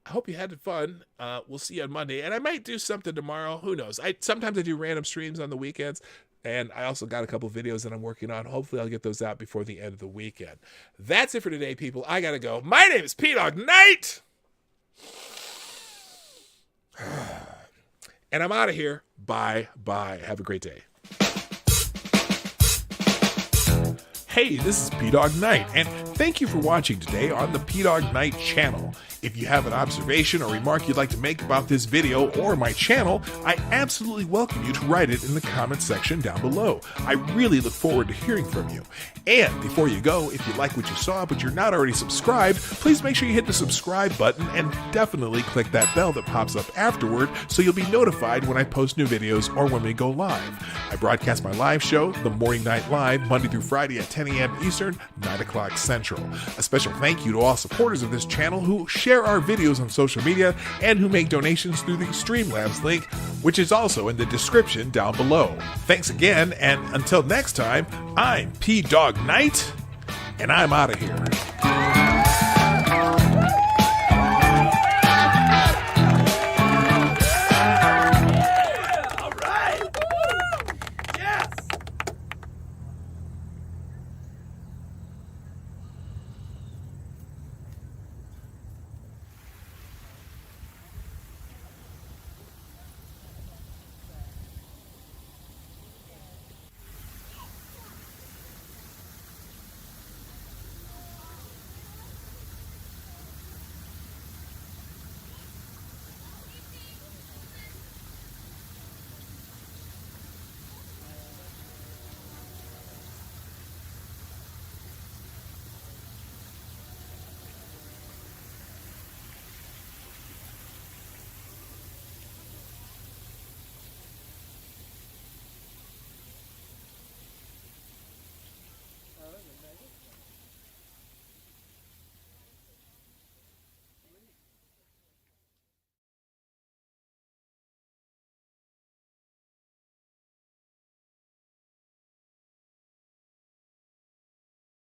I hope you had fun. We'll see you on Monday, and I might do something tomorrow. Who knows? Sometimes I do random streams on the weekends, and I also got a couple videos that I'm working on. Hopefully, I'll get those out before the end of the weekend. That's it for today, people. I gotta go. My name is PDawgKnight, and I'm out of here. Bye. Have a great day. Hey, this is PDawgKnight, and thank you for watching today on the PDawgKnight channel. If you have an observation or remark you'd like to make about this video or my channel, I absolutely welcome you to write it in the comment section down below. I really look forward to hearing from you. And before you go, if you like what you saw but you're not already subscribed, please make sure you hit the subscribe button and definitely click that bell that pops up afterward so you'll be notified when I post new videos or when we go live. I broadcast my live show, The Morning Night Live, Monday through Friday at 10 a.m. Eastern, 9 o'clock Central. A special thank you to all supporters of this channel who share our videos on social media and who make donations through the Streamlabs link, which is also in the description down below. Thanks again, and until next time, I'm PDawgKnight, and I'm out of here.